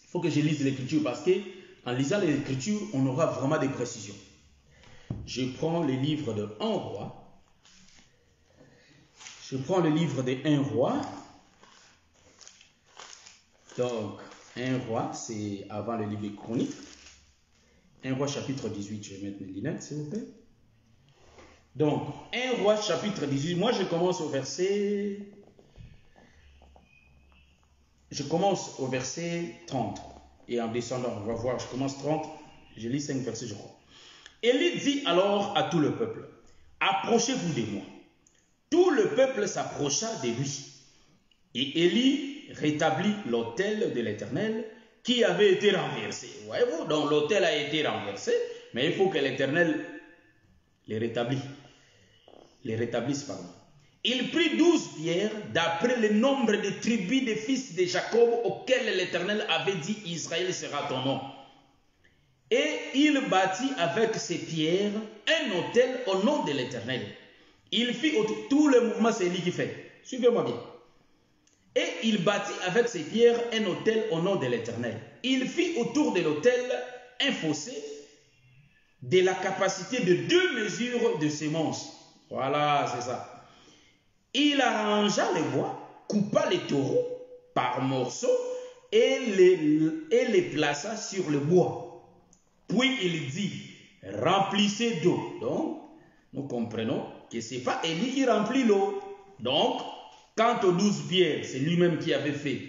Il faut que je lise l'écriture parce qu'en lisant l'écriture, on aura vraiment des précisions. Je prends le livre de 1 roi. Je prends le livre de 1 roi. Donc, 1 roi, c'est avant le livre des Chroniques. 1 roi chapitre 18, je vais mettre mes lunettes, s'il vous plaît. Donc, 1 roi chapitre 18, moi je commence au verset 30. Et en descendant, on va voir, je commence 30, je lis 5 versets, je crois. Élie dit alors à tout le peuple, approchez-vous de moi. Tout le peuple s'approcha de lui. Et Élie rétablit l'autel de l'Éternel qui avait été renversé. Voyez-vous, donc l'autel a été renversé, mais il faut que l'Éternel les rétablisse. Pardon. Il prit 12 pierres d'après le nombre de tribus des fils de Jacob auxquels l'Éternel avait dit Israël sera ton nom. Et il bâtit avec ces pierres un autel au nom de l'Éternel. Il fit tout le mouvement, c'est lui qui fait. Suivez-moi bien. Et il bâtit avec ces pierres un autel au nom de l'Éternel. Il fit autour de l'autel un fossé de la capacité de 2 mesures de semences. Voilà, c'est ça. Il arrangea les bois, coupa les taureaux par morceaux et les plaça sur le bois. Puis il dit, remplissez d'eau. Donc, nous comprenons que ce n'est pas Élie qui remplit l'eau. Donc, quant aux 12 pierres, c'est lui-même qui avait fait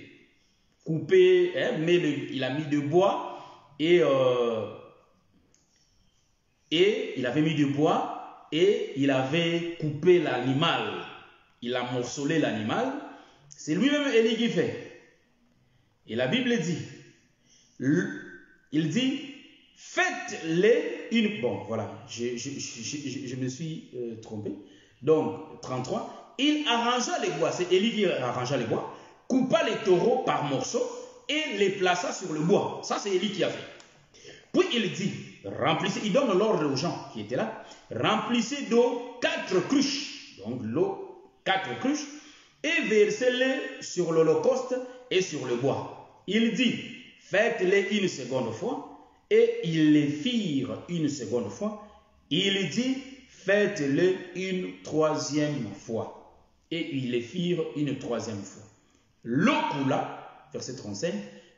couper, mais il a mis de bois et il avait mis du bois et il avait coupé l'animal. Il a morcelé l'animal. C'est lui-même Élie qui fait. Et la Bible dit, il dit, faites-les une... Bon, voilà, je me suis trompé. Donc, 33, il arrangea les bois. C'est Élie qui arrangea les bois, coupa les taureaux par morceaux et les plaça sur le bois. Ça, c'est Élie qui a fait. Puis il dit, remplissez, il donne l'ordre aux gens qui étaient là, remplissez d'eau 4 cruches, donc l'eau 4 cruches, et versez-les sur l'holocauste et sur le bois. Il dit, faites-les une seconde fois, et ils les firent une seconde fois. Il dit, faites-les une 3e fois, et ils les firent une 3e fois. L'eau coula, verset 35,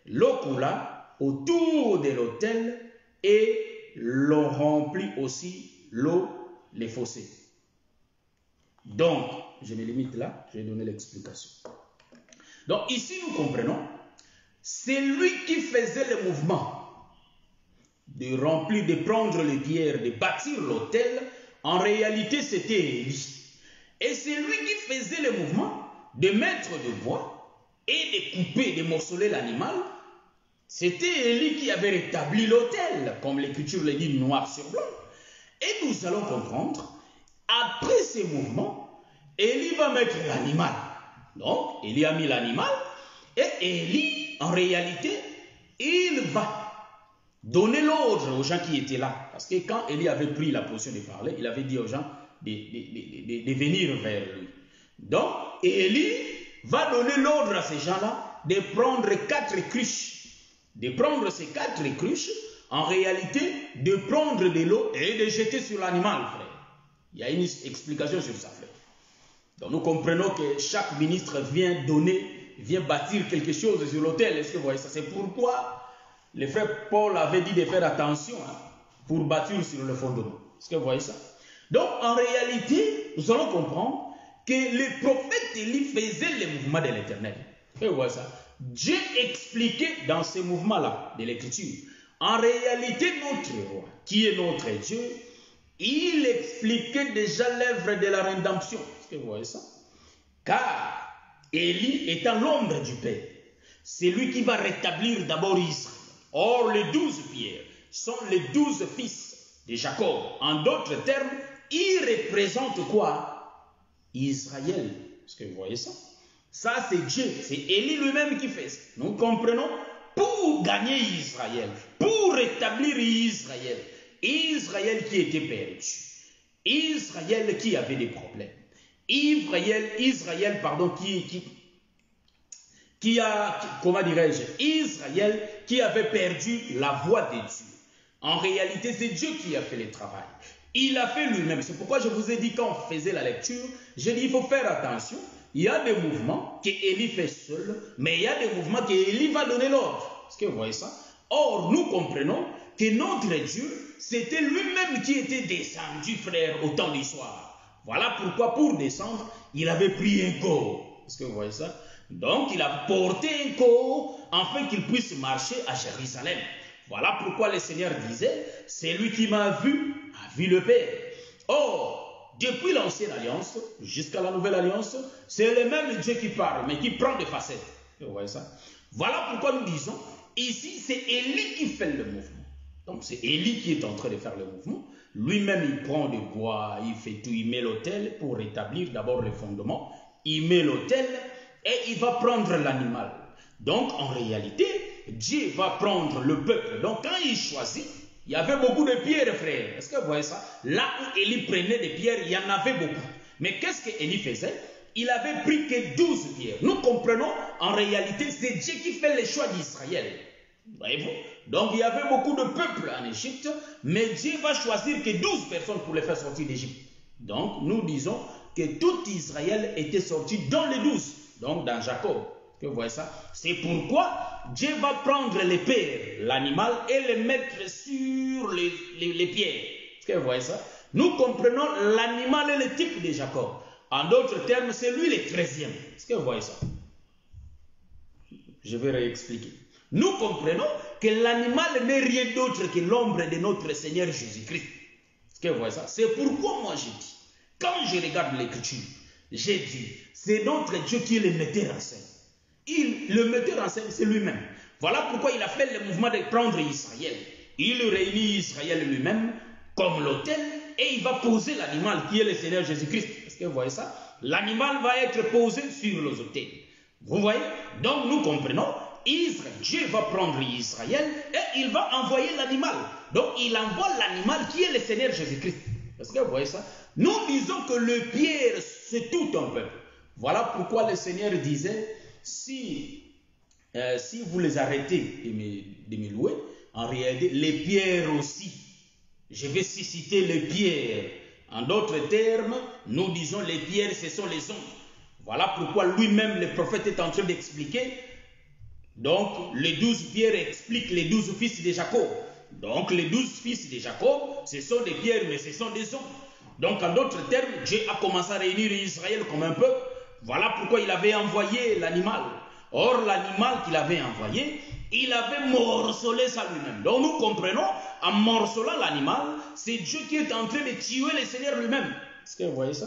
l'eau coula autour de l'autel et l'on remplit aussi l'eau, les fossés. Donc, je me limite là, je vais donner l'explication. Donc ici nous comprenons, c'est lui qui faisait le mouvement. de remplir, de prendre les pierres, de bâtir l'autel, en réalité c'était Élie. Et c'est lui qui faisait le mouvement de mettre de bois et de couper, de morceler l'animal. C'était Élie qui avait rétabli l'autel, comme l'Écriture le dit noir sur blanc. Et nous allons comprendre, après ces mouvements, Élie va mettre l'animal. Donc, Élie a mis l'animal, et Élie, en réalité, il va donner l'ordre aux gens qui étaient là. Parce que quand Élie avait pris la position de parler, il avait dit aux gens de venir vers lui. Donc, Élie va donner l'ordre à ces gens-là de prendre 4 cruches. De prendre ces 4 cruches, en réalité, de prendre de l'eau et de jeter sur l'animal, frère. Il y a une explication sur ça, frère. Donc, nous comprenons que chaque ministre vient bâtir quelque chose sur l'autel. Est-ce que vous voyez ça? C'est pourquoi le frère Paul avait dit de faire attention pour bâtir sur le fondement. Est-ce que vous voyez ça? Donc, en réalité, nous allons comprendre que le prophète Élie faisait les mouvements de l'Éternel. Et vous voyez ça? Dieu expliquait dans ces mouvements-là de l'Écriture. En réalité, notre roi, qui est notre Dieu, il expliquait déjà l'œuvre de la rédemption. Est-ce que vous voyez ça? Car Élie étant l'ombre du Père, c'est lui qui va rétablir d'abord Israël. Or, les 12 pierres sont les 12 fils de Jacob. En d'autres termes, ils représentent quoi? Israël. Est-ce que vous voyez ça? Ça, c'est Dieu. C'est Élie lui-même qui fait ça. Nous comprenons? Pour gagner Israël, pour rétablir Israël. Israël qui était perdu. Israël qui avait des problèmes. Israël, Israël qui avait perdu la voie de Dieu. En réalité, c'est Dieu qui a fait le travail. Il a fait lui-même. C'est pourquoi je vous ai dit quand on faisait la lecture, j'ai dit il faut faire attention. Il y a des mouvements qu'Élie fait seul, mais il y a des mouvements qu'Élie va donner l'ordre. Est-ce que vous voyez ça? Or, nous comprenons que notre Dieu, c'était lui-même qui était descendu, frère, au temps du soir. Voilà pourquoi, pour descendre, il avait pris un corps. Est-ce que vous voyez ça? Donc, il a porté un corps afin qu'il puisse marcher à Jérusalem. Voilà pourquoi le Seigneur disait, c'est lui qui m'a vu, a vu le Père. Or, depuis l'ancienne alliance jusqu'à la nouvelle alliance, c'est le même Dieu qui parle, mais qui prend des facettes. Vous voyez ça? Voilà pourquoi nous disons, ici c'est Élie qui fait le mouvement. Donc c'est Élie qui est en train de faire le mouvement. Lui-même il prend du bois, il fait tout, il met l'autel pour rétablir d'abord le fondement. Il met l'autel et il va prendre l'animal. Donc en réalité, Dieu va prendre le peuple. Donc quand il choisit, il y avait beaucoup de pierres, frère. Est-ce que vous voyez ça? Là où Élie prenait des pierres, il y en avait beaucoup. Mais qu'est-ce qu'Élie faisait? Il avait pris que 12 pierres. Nous comprenons, en réalité, c'est Dieu qui fait le choix d'Israël. Voyez-vous? Donc il y avait beaucoup de peuples en Égypte, mais Dieu va choisir que 12 personnes pour les faire sortir d'Égypte. Donc nous disons que tout Israël était sorti dans les 12, donc dans Jacob. Que vous voyez ça? C'est pourquoi Dieu va prendre les pères, l'animal, et les mettre sur les pierres. Est-ce que vous voyez ça? Nous comprenons l'animal et le type de Jacob. En d'autres termes, c'est lui le 13e. Est-ce que vous voyez ça? Je vais réexpliquer. Nous comprenons que l'animal n'est rien d'autre que l'ombre de notre Seigneur Jésus-Christ. Est-ce que vous voyez ça? C'est pourquoi moi j'ai dit, quand je regarde l'Écriture, j'ai dit, c'est notre Dieu qui est le metteur en scène. Le metteur en scène, c'est lui-même. Voilà pourquoi il a fait le mouvement de prendre Israël. Il réunit Israël lui-même comme l'autel et il va poser l'animal qui est le Seigneur Jésus-Christ. Est-ce que vous voyez ça? L'animal va être posé sur les autels. Vous voyez? Donc nous comprenons, Dieu va prendre Israël et il va envoyer l'animal. Donc il envoie l'animal qui est le Seigneur Jésus-Christ. Est-ce que vous voyez ça? Nous disons que le pierre, c'est tout un peuple. Voilà pourquoi le Seigneur disait, si vous les arrêtez de me louer, en réalité, les pierres aussi. Je vais citer les pierres. En d'autres termes, nous disons les pierres, ce sont les hommes. Voilà pourquoi lui-même, le prophète, est en train d'expliquer. Donc, les 12 pierres expliquent les 12 fils de Jacob. Donc, les 12 fils de Jacob, ce sont des pierres, mais ce sont des hommes. Donc, en d'autres termes, Dieu a commencé à réunir Israël comme un peuple. Voilà pourquoi il avait envoyé l'animal. Or, l'animal qu'il avait envoyé, il avait morcelé ça lui-même. Donc nous comprenons, en morcelant l'animal, c'est Dieu qui est en train de tuer le Seigneur lui-même. Est-ce que vous voyez ça?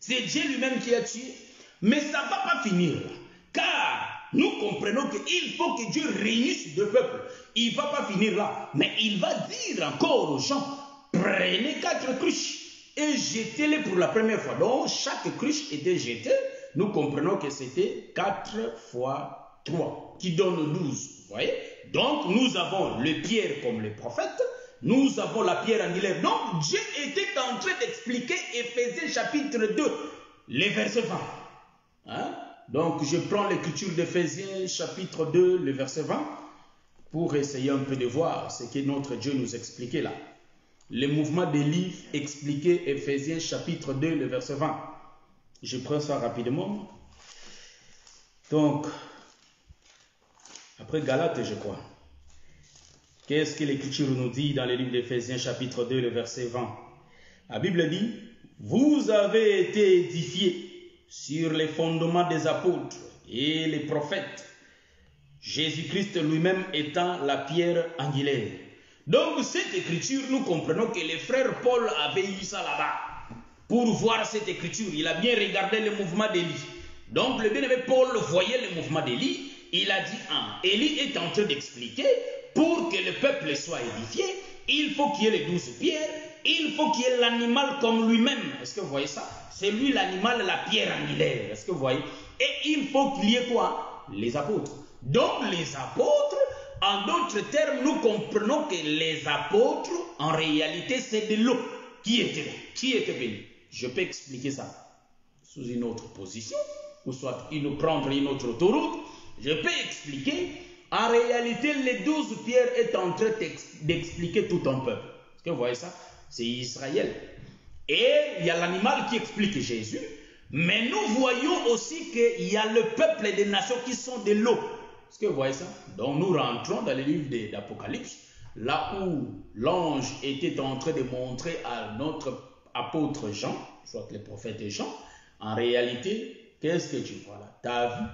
C'est Dieu lui-même qui a tué. Mais ça ne va pas finir là. Car nous comprenons qu'il faut que Dieu réunisse deux peuples. Il ne va pas finir là. Mais il va dire encore aux gens, prenez 4 cruches et jetez-les pour la première fois. Donc chaque cruche était jetée. Nous comprenons que c'était 4 fois 3 qui donne 12. Vous voyez? Donc nous avons le Pierre comme le prophète. Nous avons la pierre angulaire. Donc Dieu était en train d'expliquer Éphésiens chapitre 2, les versets 20. Hein? Donc je prends l'écriture d'Éphésiens chapitre 2, le verset 20, pour essayer un peu de voir ce que notre Dieu nous expliquait là. Le mouvement des livres expliqué Éphésiens chapitre 2, le verset 20. Je prends ça rapidement. Donc, après Galates, je crois. Qu'est-ce que l'Écriture nous dit dans le livre d'Éphésiens chapitre 2, le verset 20? La Bible dit, vous avez été édifiés sur les fondements des apôtres et les prophètes, Jésus-Christ lui-même étant la pierre angulaire. Donc cette écriture, nous comprenons que le frère Paul avait eu ça là-bas. Pour voir cette écriture, il a bien regardé le mouvement d'Élie. Donc le bien-aimé Paul voyait le mouvement d'Élie. Il a dit, Élie est en train d'expliquer, pour que le peuple soit édifié, il faut qu'il y ait les 12 pierres, il faut qu'il y ait l'animal comme lui-même. Est-ce que vous voyez ça? C'est lui l'animal, la pierre angulaire. Est-ce que vous voyez? Et il faut qu'il y ait quoi? Les apôtres. Donc les apôtres, en d'autres termes, nous comprenons que les apôtres, en réalité, c'est de l'eau qui était là, qui était venu. Je peux expliquer ça sous une autre position, ou soit prendre une autre autoroute. Je peux expliquer, en réalité, les 12 pierres est en train d'expliquer tout un peuple. Est-ce que vous voyez ça? C'est Israël. Et il y a l'animal qui explique Jésus, mais nous voyons aussi qu'il y a le peuple des nations qui sont de l'eau. Est-ce que vous voyez ça? Donc nous rentrons dans le livre d'Apocalypse, là où l'ange était en train de montrer à notre apôtre Jean, soit le prophète Jean, en réalité, qu'est-ce que tu vois là? Ta vie.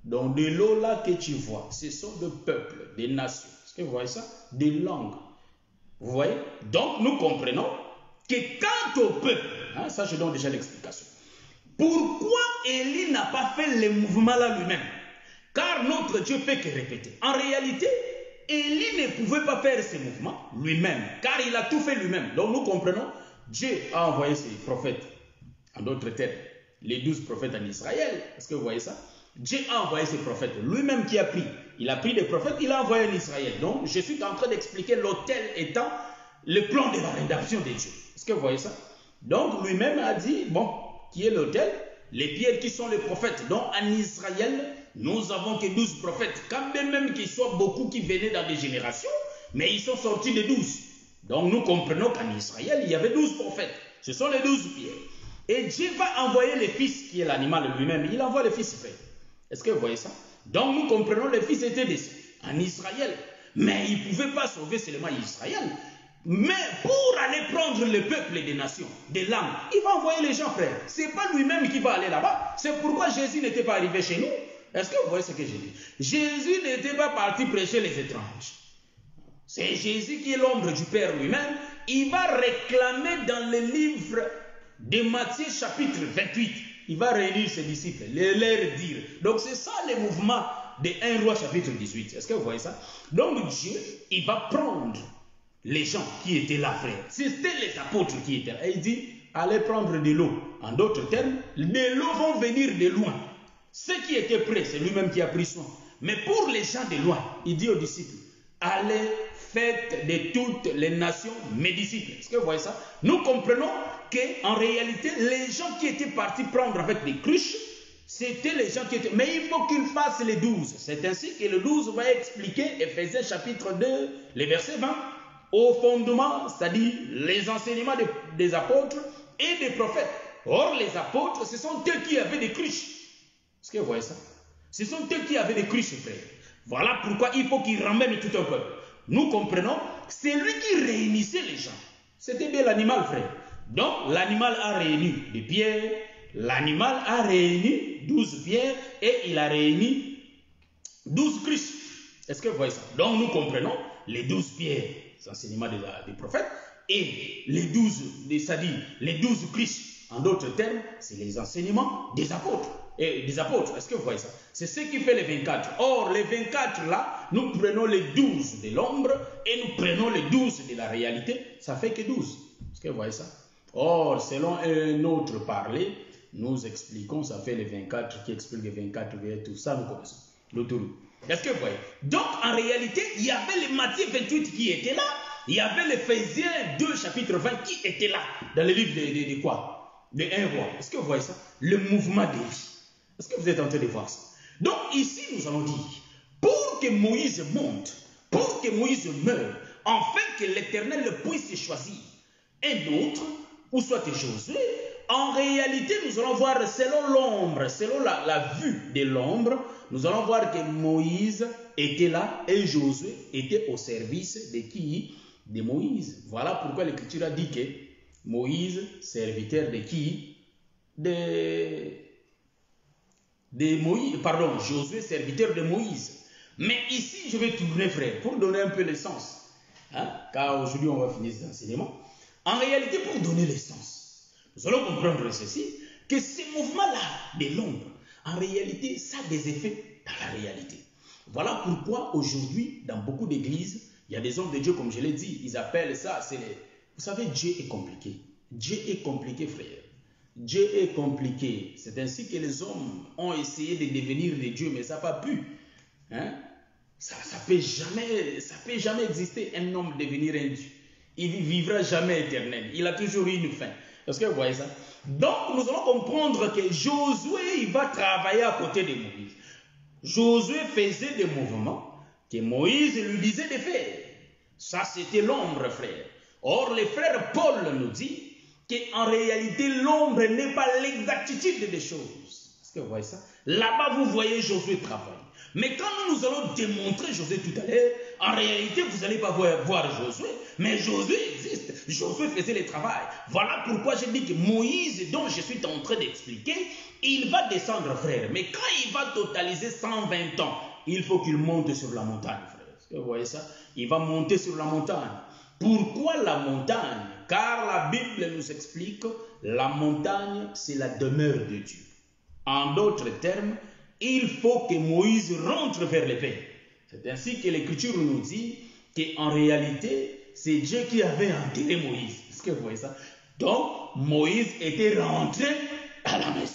Donc de l'eau là que tu vois, ce sont des peuples, des nations. Est-ce que vous voyez ça? Des langues. Vous voyez? Donc nous comprenons que quant au peuple, ça je donne déjà l'explication. Pourquoi Élie n'a pas fait le mouvement là lui-même? Car notre Dieu fait que répéter. En réalité, Élie ne pouvait pas faire ce mouvements lui-même, car il a tout fait lui-même. Donc nous comprenons, Dieu a envoyé ses prophètes, en d'autres termes, les 12 prophètes en Israël. Est-ce que vous voyez ça? Dieu a envoyé ses prophètes, lui-même qui a pris. Il a pris des prophètes, il a envoyé en Israël. Donc je suis en train d'expliquer l'autel étant le plan de la rédemption de Dieu. Est-ce que vous voyez ça? Donc lui-même a dit, bon, qui est l'autel? Les pierres qui sont les prophètes. Donc en Israël, nous avons que 12 prophètes. Quand même qu'il soit beaucoup qui venaient dans des générations, mais ils sont sortis de 12. Donc nous comprenons qu'en Israël, il y avait 12 prophètes. Ce sont les 12 pierres. Et Dieu va envoyer le fils qui est l'animal lui-même. Il envoie le fils frère. Est-ce que vous voyez ça? Donc nous comprenons le fils était en Israël. Mais il ne pouvait pas sauver seulement Israël. Mais pour aller prendre le peuple des nations, des langues, il va envoyer les gens, frère. Ce n'est pas lui-même qui va aller là-bas. C'est pourquoi Jésus n'était pas arrivé chez nous. Est-ce que vous voyez ce que j'ai dit? Jésus n'était pas parti prêcher les étranges. C'est Jésus qui est l'ombre du Père lui-même. Il va réclamer dans le livre de Matthieu chapitre 28. Il va réunir ses disciples, leur dire. Donc c'est ça le mouvement de 1 Roi chapitre 18. Est-ce que vous voyez ça? Donc Dieu, il va prendre les gens qui étaient là, frère. C'était les apôtres qui étaient là. Et il dit, allez prendre de l'eau. En d'autres termes, de l'eau vont venir de loin. Ceux qui étaient prêts, c'est lui-même qui a pris soin. Mais pour les gens de loin, il dit aux disciples, allez, faites de toutes les nations mes disciples. Est-ce que vous voyez ça? Nous comprenons qu'en réalité, les gens qui étaient partis prendre avec des cruches, c'était les gens qui étaient... Mais il faut qu'ils fassent les 12. C'est ainsi que le 12 va expliquer, Éphésiens chapitre 2, les versets 20, au fondement, c'est-à-dire les enseignements des apôtres et des prophètes. Or, les apôtres, ce sont eux qui avaient des cruches. Est-ce que vous voyez ça? Ce sont eux qui avaient des cruches, frère. Voilà pourquoi il faut qu'ils ramènent tout un peuple. Nous comprenons, c'est lui qui réunissait les gens. C'était bien l'animal, frère. Donc, l'animal a réuni des pierres, l'animal a réuni 12 pierres et il a réuni 12 Christ. Est-ce que vous voyez ça? Donc nous comprenons les 12 pierres, les enseignements des prophètes, et les 12, c'est-à-dire les 12 Christ. En d'autres termes, c'est les enseignements des apôtres. Est-ce que vous voyez ça? C'est ce qui fait les 24. Or, les 24 là, nous prenons les 12 de l'ombre et nous prenons les 12 de la réalité. Ça fait que 12. Est-ce que vous voyez ça? Or, selon un autre parler, nous expliquons, ça fait les 24 qui expliquent les 24, tout ça, nous connaissons. L'autour. Est-ce que vous voyez? Donc, en réalité, il y avait le Matthieu 28 qui était là. Il y avait l'Éphésiens 2, chapitre 20 qui était là. Dans le livre de quoi? De 1 roi. Est-ce que vous voyez ça? Le mouvement des vies. Est-ce que vous êtes en train de voir ça? Donc, ici, nous allons dire, pour que Moïse monte, pour que Moïse meure, afin que l'Éternel puisse choisir un autre, ou soit Josué, en réalité, nous allons voir selon l'ombre, selon la vue de l'ombre, nous allons voir que Moïse était là et Josué était au service de qui? De Moïse. Voilà pourquoi l'Écriture a dit que Moïse, serviteur de qui? De Moïse, pardon, Josué, serviteur de Moïse. Mais ici, je vais tourner, frère, pour donner un peu le sens. Hein? Car aujourd'hui, on va finir cet enseignement. En réalité, pour donner le sens, nous allons comprendre ceci, que ce mouvement-là de l'ombre, en réalité, ça a des effets dans la réalité. Voilà pourquoi aujourd'hui, dans beaucoup d'églises, il y a des hommes de Dieu, comme je l'ai dit, ils appellent ça, vous savez, Dieu est compliqué. Dieu est compliqué, frère. Dieu est compliqué. C'est ainsi que les hommes ont essayé de devenir des dieux, mais ça n'a pas pu. Hein? Ça peut jamais exister, un homme devenir un dieu. Il ne vivra jamais éternel. Il a toujours eu une fin. Est-ce que vous voyez ça? Donc, nous allons comprendre que Josué, il va travailler à côté de Moïse. Josué faisait des mouvements que Moïse lui disait de faire. Ça, c'était l'ombre, frère. Or, le frère Paul nous dit qu'en réalité, l'ombre n'est pas l'exactitude des choses. Est-ce que vous voyez ça? Là-bas, vous voyez Josué travailler. Mais quand nous allons démontrer Josué tout à l'heure, en réalité, vous n'allez pas voir Josué, mais Josué existe. Josué faisait le travail. Voilà pourquoi je dis que Moïse, dont je suis en train d'expliquer, il va descendre, frère. Mais quand il va totaliser 120 ans, il faut qu'il monte sur la montagne, frère. Est-ce que vous voyez ça? Il va monter sur la montagne. Pourquoi la montagne? Car la Bible nous explique, la montagne, c'est la demeure de Dieu. En d'autres termes, il faut que Moïse rentre vers le Père. C'est ainsi que l'Écriture nous dit qu'en réalité, c'est Dieu qui avait enterré Moïse. Est-ce que vous voyez ça? Donc, Moïse était rentré à la maison.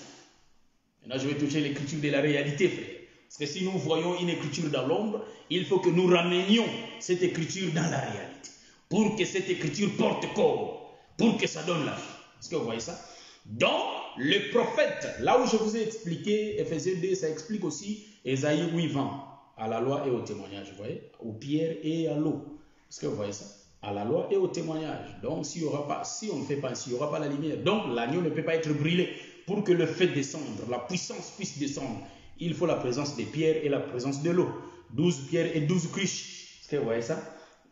Maintenant, je vais toucher l'Écriture de la réalité, frère. Parce que si nous voyons une Écriture dans l'ombre, il faut que nous ramenions cette Écriture dans la réalité. Pour que cette Écriture porte corps. Pour que ça donne la vie. Est-ce que vous voyez ça? Donc, le prophète, là où je vous ai expliqué, Ephésiens 2, ça explique aussi Ésaïe 8, 20, à la loi et au témoignage, vous voyez, aux pierres et à l'eau. Est-ce que vous voyez ça? À la loi et au témoignage. Donc, si on ne fait pas, s'il n'y aura pas la lumière, donc l'agneau ne peut pas être brûlé. Pour que le feu descende, la puissance puisse descendre, il faut la présence des pierres et la présence de l'eau. 12 pierres et 12 cruches. Est-ce que vous voyez ça?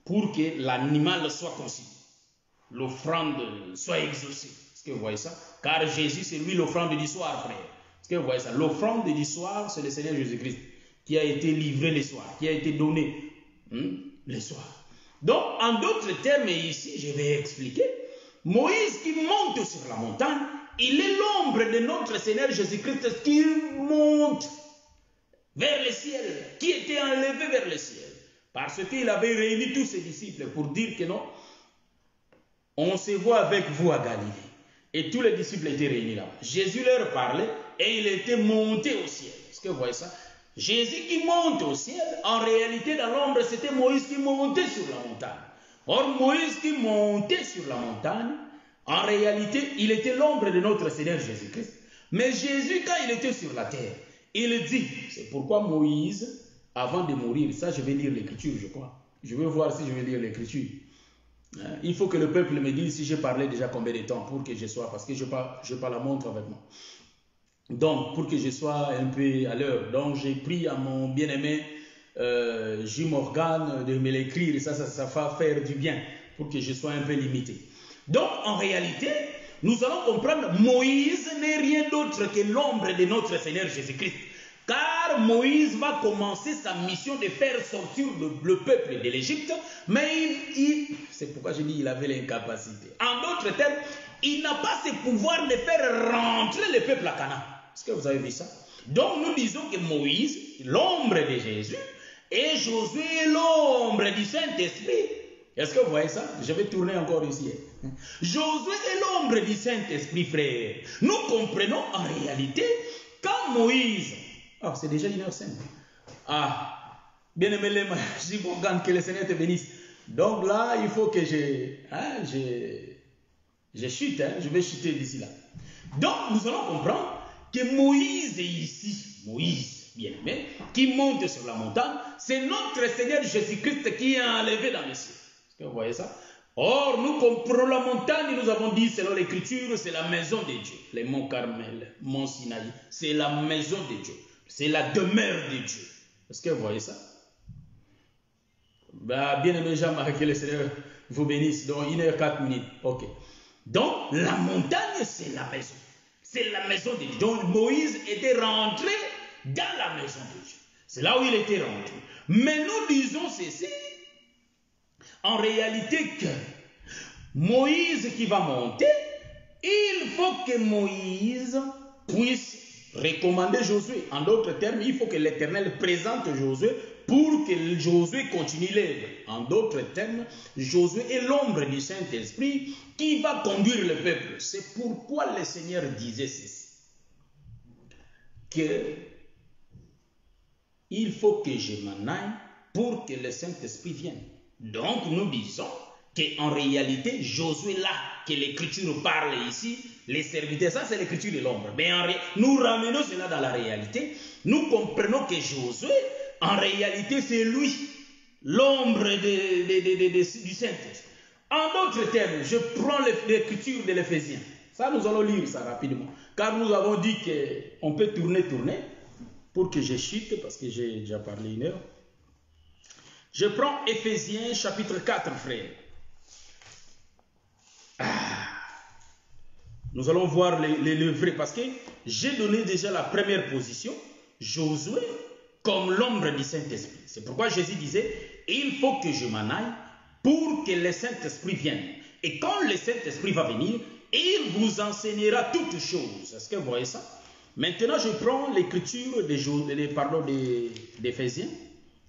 Pour que l'animal soit conçu, l'offrande soit exaucée. Est-ce que vous voyez ça? Car Jésus, c'est lui l'offrande du soir, frère. Est-ce que vous voyez ça? L'offrande du soir, c'est le Seigneur Jésus-Christ qui a été livré le soir, qui a été donné le soir. Donc, en d'autres termes, ici, je vais expliquer. Moïse qui monte sur la montagne, il est l'ombre de notre Seigneur Jésus-Christ qui monte vers le ciel, qui était enlevé vers le ciel. Parce qu'il avait réuni tous ses disciples pour dire que non, on se voit avec vous à Galilée. Et tous les disciples étaient réunis là. Jésus leur parlait et il était monté au ciel. Est-ce que vous voyez ça? Jésus qui monte au ciel, en réalité dans l'ombre, c'était Moïse qui montait sur la montagne. Or, Moïse qui montait sur la montagne, en réalité, il était l'ombre de notre Seigneur Jésus-Christ. Mais Jésus, quand il était sur la terre, il dit, c'est pourquoi Moïse, avant de mourir, ça je vais lire l'Écriture, je crois. Je vais voir si je vais lire l'Écriture. Il faut que le peuple me dise si j'ai parlé déjà combien de temps pour que je sois, parce que je n'ai pas la montre avec moi. Donc, pour que je sois un peu à l'heure. Donc, j'ai pris à mon bien-aimé J. Morgan de me l'écrire. Ça va faire du bien pour que je sois un peu limité. Donc, en réalité, nous allons comprendre Moïse n'est rien d'autre que l'ombre de notre Seigneur Jésus-Christ. Car car Moïse va commencer sa mission de faire sortir le peuple de l'Égypte, mais c'est pourquoi je dis qu'il avait l'incapacité. En d'autres termes, il n'a pas ce pouvoir de faire rentrer le peuple à Canaan. Est-ce que vous avez vu ça? Donc nous disons que Moïse, l'ombre de Jésus, et Josué, l'ombre du Saint-Esprit. Est-ce que vous voyez ça? Je vais tourner encore ici. Josué est l'ombre du Saint-Esprit, frère. Nous comprenons en réalité quand Moïse... Ah, c'est déjà 1h05. Ah, bien aimé les mains, je dis que le Seigneur te bénisse. Donc là, il faut que je chute, je vais chuter d'ici là. Donc, nous allons comprendre que Moïse est ici. Moïse, bien aimé, qui monte sur la montagne, c'est notre Seigneur Jésus-Christ qui est enlevé dans les cieux. Est-ce que vous voyez ça? Or, nous comprenons la montagne, nous avons dit, selon l'Écriture, c'est la maison de Dieu. Les monts Carmel, mont Sinaï, c'est la maison de Dieu. C'est la demeure de Dieu. Est-ce que vous voyez ça? Bah, bien aimé Jean-Marie, que le Seigneur vous bénisse. Donc, 1h04. Ok. Donc, la montagne, c'est la maison. C'est la maison de Dieu. Donc, Moïse était rentré dans la maison de Dieu. C'est là où il était rentré. Mais nous disons ceci, en réalité, que Moïse qui va monter, il faut que Moïse puisse recommander Josué. En d'autres termes, il faut que l'Éternel présente Josué pour que Josué continue l'œuvre. En d'autres termes, Josué est l'ombre du Saint-Esprit qui va conduire le peuple. C'est pourquoi le Seigneur disait ceci. Il faut que je m'en aille pour que le Saint-Esprit vienne. Donc nous disons qu'en réalité, Josué là, que l'Écriture parle ici, les serviteurs, ça c'est l'Écriture de l'ombre. Mais nous ramenons cela dans la réalité. Nous comprenons que Josué, en réalité, c'est lui, l'ombre du Saint-Esprit. En d'autres termes, je prends l'Écriture de l'Éphésiens. Ça, nous allons lire ça rapidement. Car nous avons dit qu'on peut tourner, pour que je chute, parce que j'ai déjà parlé 1 heure. Je prends Éphésiens chapitre 4, frère. Nous allons voir le vrai, parce que j'ai donné déjà la première position, Josué comme l'ombre du Saint-Esprit. C'est pourquoi Jésus disait, il faut que je m'en aille pour que le Saint-Esprit vienne. Et quand le Saint-Esprit va venir, il vous enseignera toutes choses. Est-ce que vous voyez ça? Maintenant, je prends l'écriture d'Éphésiens,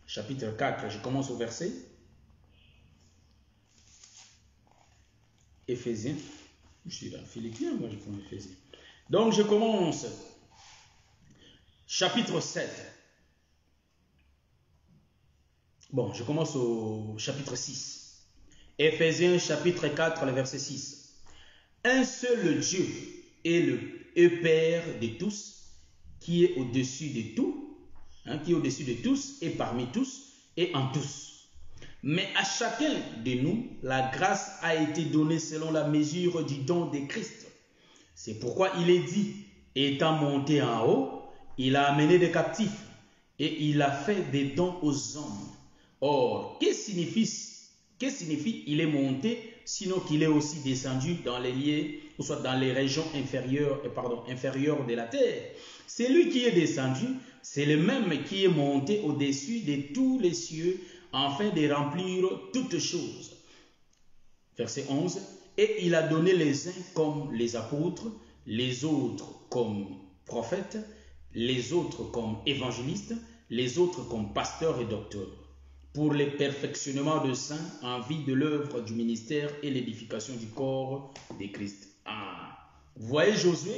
chapitre 4, je commence au verset. Éphésiens. Je suis dans Philippiens, moi je prends Éphésiens. Donc je commence. Chapitre 7. Bon, je commence au chapitre 6. Éphésiens chapitre 4, le verset 6. Un seul Dieu est le Père de tous, qui est au-dessus de tout, qui est au-dessus de tous et parmi tous et en tous. Mais à chacun de nous, la grâce a été donnée selon la mesure du don de Christ. C'est pourquoi il est dit, étant monté en haut, il a amené des captifs et il a fait des dons aux hommes. Or, que signifie il est monté, sinon qu'il est aussi descendu dans les lieux, ou soit dans les régions inférieures de la terre. C'est lui qui est descendu, c'est le même qui est monté au-dessus de tous les cieux, afin de remplir toutes choses. Verset 11. Et il a donné les uns comme les apôtres, les autres comme prophètes, les autres comme évangélistes, les autres comme pasteurs et docteurs, pour le perfectionnement de saints en vue de l'œuvre du ministère et l'édification du corps de Christ. Vous voyez Josué?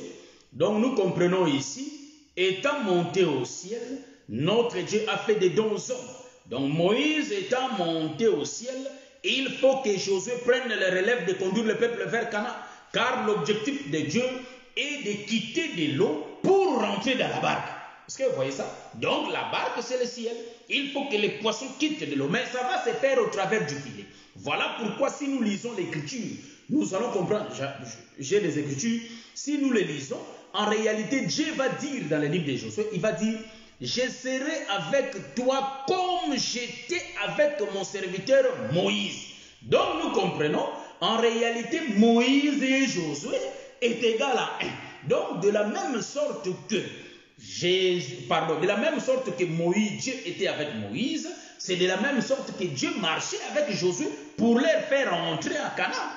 Donc nous comprenons ici, étant monté au ciel, notre Dieu a fait des dons aux hommes. Donc Moïse étant monté au ciel, il faut que Josué prenne le relève de conduire le peuple vers Canaan. Car l'objectif de Dieu est de quitter de l'eau pour rentrer dans la barque. Est-ce que vous voyez ça? Donc la barque c'est le ciel. Il faut que les poissons quittent de l'eau. Mais ça va se faire au travers du filet. Voilà pourquoi si nous lisons l'Écriture, nous allons comprendre. J'ai les Écritures. Si nous les lisons, en réalité Dieu va dire dans le livre de Josué, il va dire, je serai avec toi comme j'étais avec mon serviteur Moïse. Donc nous comprenons, en réalité Moïse et Josué est égal à 1. Donc de la même sorte que de la même sorte que Moïse, Dieu était avec Moïse, c'est de la même sorte que Dieu marchait avec Josué pour les faire entrer à Canaan.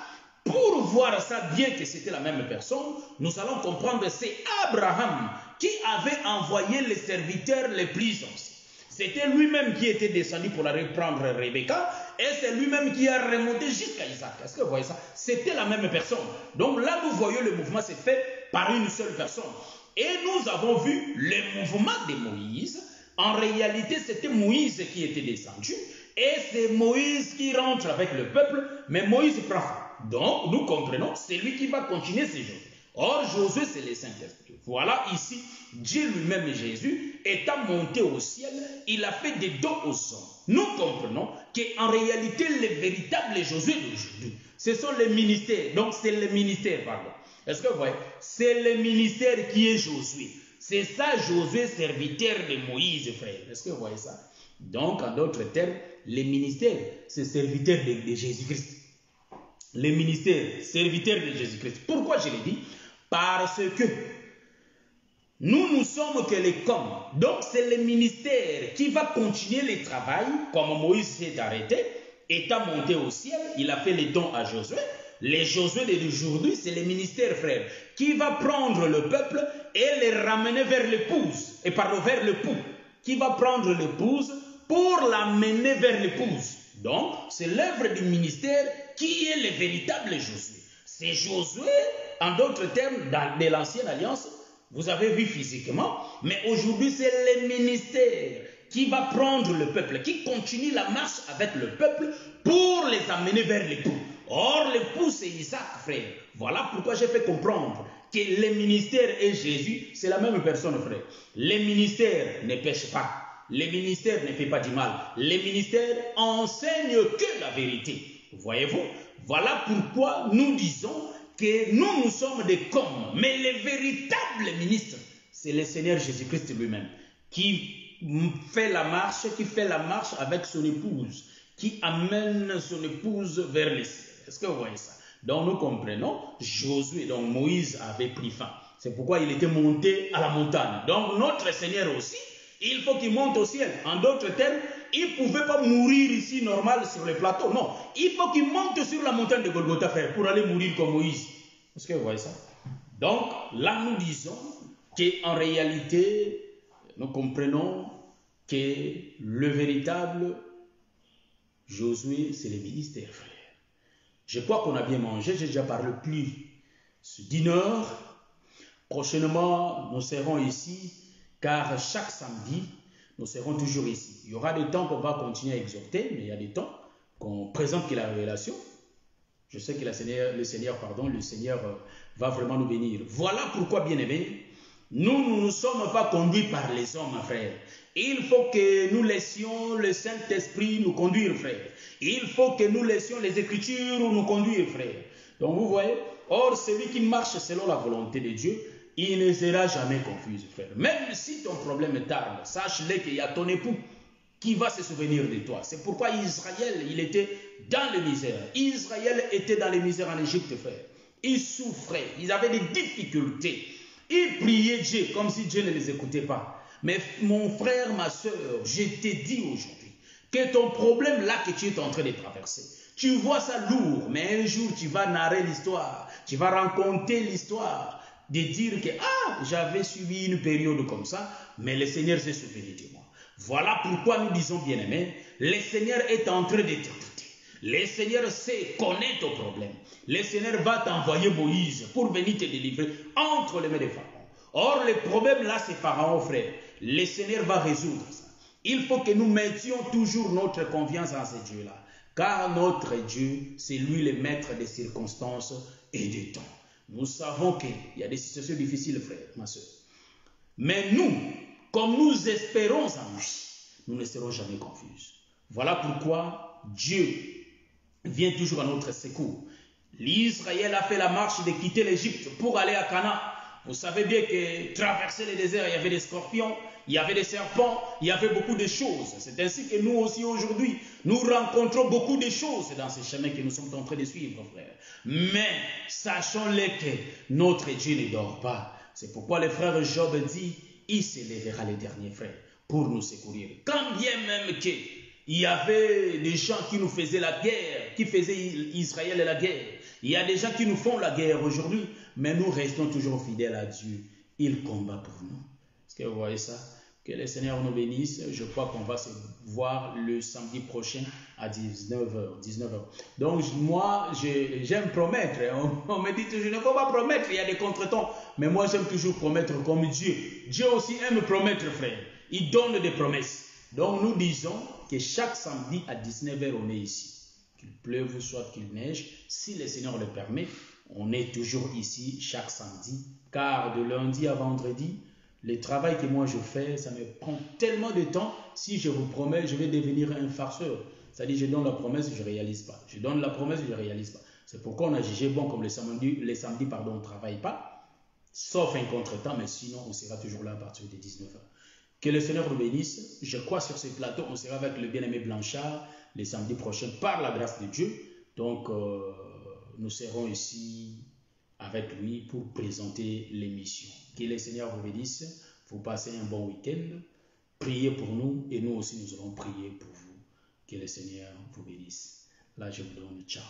Pour voir ça bien que c'était la même personne, nous allons comprendre que c'est Abraham qui avait envoyé les serviteurs les plus anciens. C'était lui-même qui était descendu pour aller prendre Rebecca et c'est lui-même qui a remonté jusqu'à Isaac. Est-ce que vous voyez ça? C'était la même personne. Donc là, nous voyons le mouvement s'est fait par une seule personne. Et nous avons vu le mouvement de Moïse. En réalité, c'était Moïse qui était descendu et c'est Moïse qui rentre avec le peuple, mais Moïse prend fin. Donc, nous comprenons, c'est lui qui va continuer ces choses. Or, Josué, c'est le Saint-Esprit. Voilà ici, Dieu lui-même, Jésus, étant monté au ciel, il a fait des dons aux hommes. Nous comprenons qu'en réalité, les véritables Josué d'aujourd'hui, ce sont les ministères. Donc, c'est le ministère, pardon. Est-ce que vous voyez? C'est le ministère qui est Josué. C'est ça, Josué, serviteur de Moïse, frère. Est-ce que vous voyez ça? Donc, en d'autres termes, les ministères, c'est serviteur de Jésus-Christ. Les ministères, serviteurs de Jésus-Christ. Pourquoi je l'ai dit? Parce que nous ne sommes que les commes. Donc, c'est le ministère qui va continuer le travail, comme Moïse s'est arrêté, étant monté au ciel, il a fait les dons à Josué. Les Josué d'aujourd'hui, c'est le ministère, frère, qui va prendre le peuple et les ramener vers l'épouse, et pardon, vers l'époux, qui va prendre l'épouse pour l'amener vers l'épouse. Donc, c'est l'œuvre du ministère qui est le véritable Josué. C'est Josué, en d'autres termes, de l'ancienne alliance, vous avez vu physiquement, mais aujourd'hui, c'est le ministère qui va prendre le peuple, qui continue la marche avec le peuple pour les amener vers l'époux. Or, l'époux, c'est Isaac, frère. Voilà pourquoi j'ai fait comprendre que le ministère et Jésus, c'est la même personne, frère. Le ministère ne pêche pas. Le ministère ne fait pas du mal. Le ministère enseigne que la vérité. Voyez-vous? Voilà pourquoi nous disons que nous sommes des commes. Mais le véritable ministre, c'est le Seigneur Jésus-Christ lui-même, qui fait la marche avec son épouse, qui amène son épouse vers le ciel. Est-ce que vous voyez ça? Donc nous comprenons, Josué, donc Moïse avait pris faim. C'est pourquoi il était monté à la montagne. Donc notre Seigneur aussi, il faut qu'il monte au ciel. En d'autres termes, il ne pouvait pas mourir ici normal sur le plateau. Non, il faut qu'il monte sur la montagne de Golgotha, frère, pour aller mourir comme Moïse. Est-ce que vous voyez ça? Donc là, nous disons qu'en réalité, nous comprenons que le véritable Josué, c'est le ministère, frère. Je crois qu'on a bien mangé, j'ai déjà parlé plus d'une heure. Prochainement, nous serons ici, car chaque samedi, nous serons toujours ici. Il y aura des temps qu'on va continuer à exhorter, mais il y a des temps qu'on présente que la révélation. Je sais que le Seigneur va vraiment nous bénir. Voilà pourquoi, bien-aimés, nous ne nous sommes pas conduits par les hommes, frère. Il faut que nous laissions le Saint-Esprit nous conduire, frère. Il faut que nous laissions les Écritures nous conduire, frère. Donc vous voyez, or celui qui marche selon la volonté de Dieu, il ne sera jamais confus, frère. Même si ton problème tarde, sache-le qu'il y a ton époux qui va se souvenir de toi. C'est pourquoi Israël, il était dans les misères. Israël était dans les misères en Égypte, frère. Ils souffraient, ils avaient des difficultés. Ils priaient Dieu comme si Dieu ne les écoutait pas. Mais mon frère, ma soeur, je t'ai dit aujourd'hui que ton problème là que tu es en train de traverser, tu vois ça lourd, mais un jour tu vas narrer l'histoire, tu vas raconter l'histoire, de dire que j'avais subi une période comme ça, mais le Seigneur s'est souvenu de moi. Voilà pourquoi nous disons, bien-aimés, le Seigneur est en train de t'écouter. Le Seigneur sait connaître ton problème. Le Seigneur va t'envoyer Moïse pour venir te délivrer entre les mains des Pharaons. Or, le problème là, c'est Pharaon, frère. Le Seigneur va résoudre ça. Il faut que nous mettions toujours notre confiance en ce Dieu-là. Car notre Dieu, c'est lui le maître des circonstances et des temps. Nous savons qu'il y a des situations difficiles, frère, ma soeur. Mais nous, comme nous espérons en lui, nous ne serons jamais confus. Voilà pourquoi Dieu vient toujours à notre secours. L'Israël a fait la marche de quitter l'Égypte pour aller à Canaan. Vous savez bien que traverser le désert, il y avait des scorpions, il y avait des serpents, il y avait beaucoup de choses. C'est ainsi que nous aussi aujourd'hui, nous rencontrons beaucoup de choses dans ce chemin que nous sommes en train de suivre, frère. Mais sachons-le que notre Dieu ne dort pas. C'est pourquoi le frère Job dit, il s'élèvera les derniers frères pour nous secourir. Quand bien même qu'il y avait des gens qui nous faisaient la guerre, qui faisaient Israël la guerre, il y a des gens qui nous font la guerre aujourd'hui, mais nous restons toujours fidèles à Dieu. Il combat pour nous. Est-ce que vous voyez ça? Que le Seigneur nous bénisse. Je crois qu'on va se voir le samedi prochain à 19h. Donc moi, j'aime promettre. On me dit toujours, il ne faut pas promettre, il y a des contretemps. Mais moi, j'aime toujours promettre comme Dieu. Dieu aussi aime promettre, frère. Il donne des promesses. Donc nous disons que chaque samedi à 19h, on est ici. Qu'il pleuve, soit qu'il neige. Si le Seigneur le permet, on est toujours ici chaque samedi. Car de lundi à vendredi, le travail que moi je fais, ça me prend tellement de temps. Si je vous promets, je vais devenir un farceur. C'est-à-dire, je donne la promesse, je ne réalise pas. Je donne la promesse, je ne réalise pas. C'est pourquoi on a jugé bon, comme les samedis, on ne travaille pas. Sauf un contretemps, mais sinon, on sera toujours là à partir de 19h. Que le Seigneur nous bénisse. Je crois sur ce plateau, on sera avec le bien-aimé Blanchard les samedis prochains par la grâce de Dieu. Donc, nous serons ici avec lui pour présenter l'émission. Que le Seigneur vous bénisse. Vous passez un bon week-end. Priez pour nous et nous aussi nous allons prier pour vous. Que le Seigneur vous bénisse. Là, je vous donne ciao.